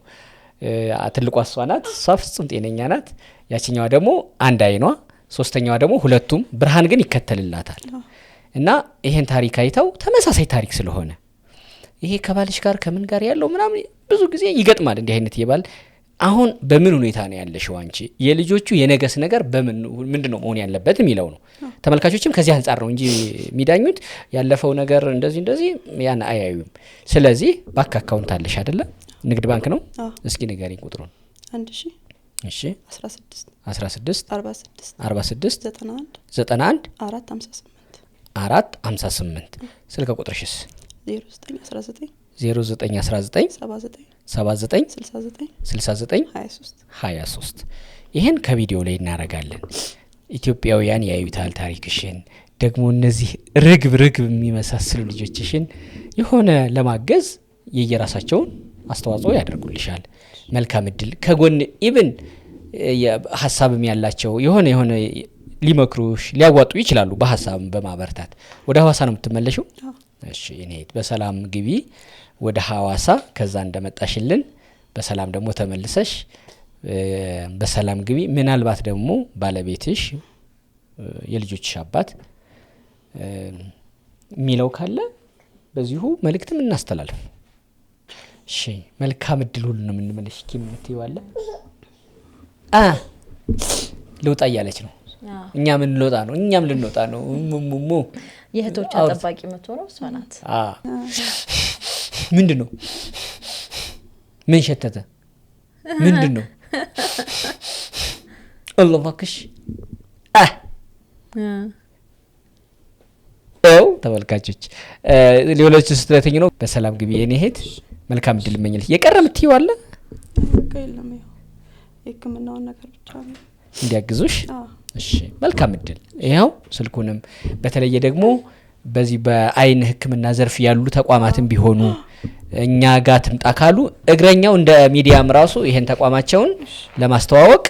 ትልቋ እሷ ናት እሷ ፍጹም ጤነኛ ናት ያቺኛዋ ደግሞ አንድ አይኗ ሶስተኛዋ ደግሞ ሁለቱም ብርሃን ግን ይከተልላታል እና ይሄን ታሪክ አይተው ተመሳሳይ ታሪክ ስለሆነ ይሄ ከባልሽ ጋር ከምን ጋር ያለው ምናምን ብዙ ጊዜ ይገጥማል እንዲህ አይነት ይባል አሁን በምን ሁኔታ ነው ያለሽው አንቺ የልጆቹ የነገስ ነገር በምን ምንድነው መሆን ያለበት የሚለው ነው ተመልካቾችም ከዚህ አንፃር ነው እንጂ የሚዳኙት ያለፈው ነገር እንደዚህ ያን አያዩም ስለዚህ ባንክ አካውንት አለሽ አይደለ ንግድ ባንክ ነው እስኪ ንገሪኝ ቁጥሩን 1000 እሺ 16 46 91 458 ስልክ ቁጥርሽስ 0919 79 23 ይሄን ከቪዲዮ ላይ እናረጋለን ኢትዮጵያውያን ያዩታል ታሪክሽን ደግሞ እነዚህ ርግብ የሚመሳሰሉ ልጆችሽን የሆነ ለማገዝ የየራሳቸውን አስተዋጽኦ ያደርጉልሻል መልካም እድል ከጎን ኢቭን ሀሳብም ያላቸው የሆነ ሊመክሩሽ ሊያዋጡ ይችላሉ። በሀሳብ በማበርታት ወደ ሐዋሳ ነው የምትመለሽው? እሺ እንሂድ። በሰላም ግቢ ወደ ሐዋሳ። ከዛ እንደመጣሽልን በሰላም ደግሞ ተመልሰሽ በሰላም ግቢ። ምናልባት ደግሞ ባለቤትሽ የልጆችሽ አባት ሚለው ካለ በዚሁ መልእክትም እናስተላልፍ። እሺ መልካም እድል ሁሉ ነው የምንመለሽ። ኪምትይዋለ ልውጣ እያለች ነው። እኛ ምን ልወጣ ነው? እኛም ልንወጣ ነው። ሙሙ የእህቶቿ ጠባቂ የምትሆነው እሷ ናት። ምንድን ነው? ምን ሸተተ? ምንድን ነው? አላህ እባክሽ ተመልካቾች ሌሎች ስትለተኝ ነው። በሰላም ግቢ የኔ እህት። መልካም እድል እመኝልሽ። የቀረ ምትይው አለ? የለም ያው የህክምናውን ነገር ብቻ ነው እንዲያግዙሽ። እሺ መልካም እድል። ይሄው ስልኩንም በተለየ ደግሞ በዚህ በአይን ህክምና ዘርፍ ያሉ ተቋማትን ቢሆኑ እኛ ጋር ትምጣ ካሉ እግረኛው እንደ ሚዲያም ራሱ ይሄን ተቋማቸውን ለማስተዋወቅ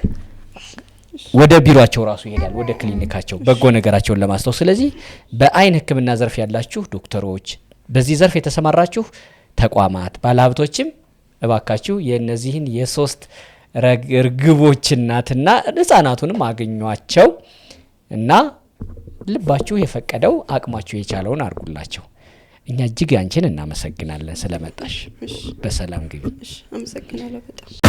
ወደ ቢሮአቸው ራሱ ይሄዳል፣ ወደ ክሊኒካቸው በጎ ነገራቸውን ለማስተዋወቅ። ስለዚህ በአይን ህክምና ዘርፍ ያላችሁ ዶክተሮች፣ በዚህ ዘርፍ የተሰማራችሁ ተቋማት፣ ባለሀብቶችም እባካችሁ የነዚህን የሶስት እርግቦች እናትና ህፃናቱንም አገኟቸው እና ልባችሁ የፈቀደው አቅማችሁ የቻለውን አድርጉላቸው። እኛ እጅግ አንቺን እናመሰግናለን ስለመጣሽ። በሰላም ግቢ። አመሰግናለሁ በጣም።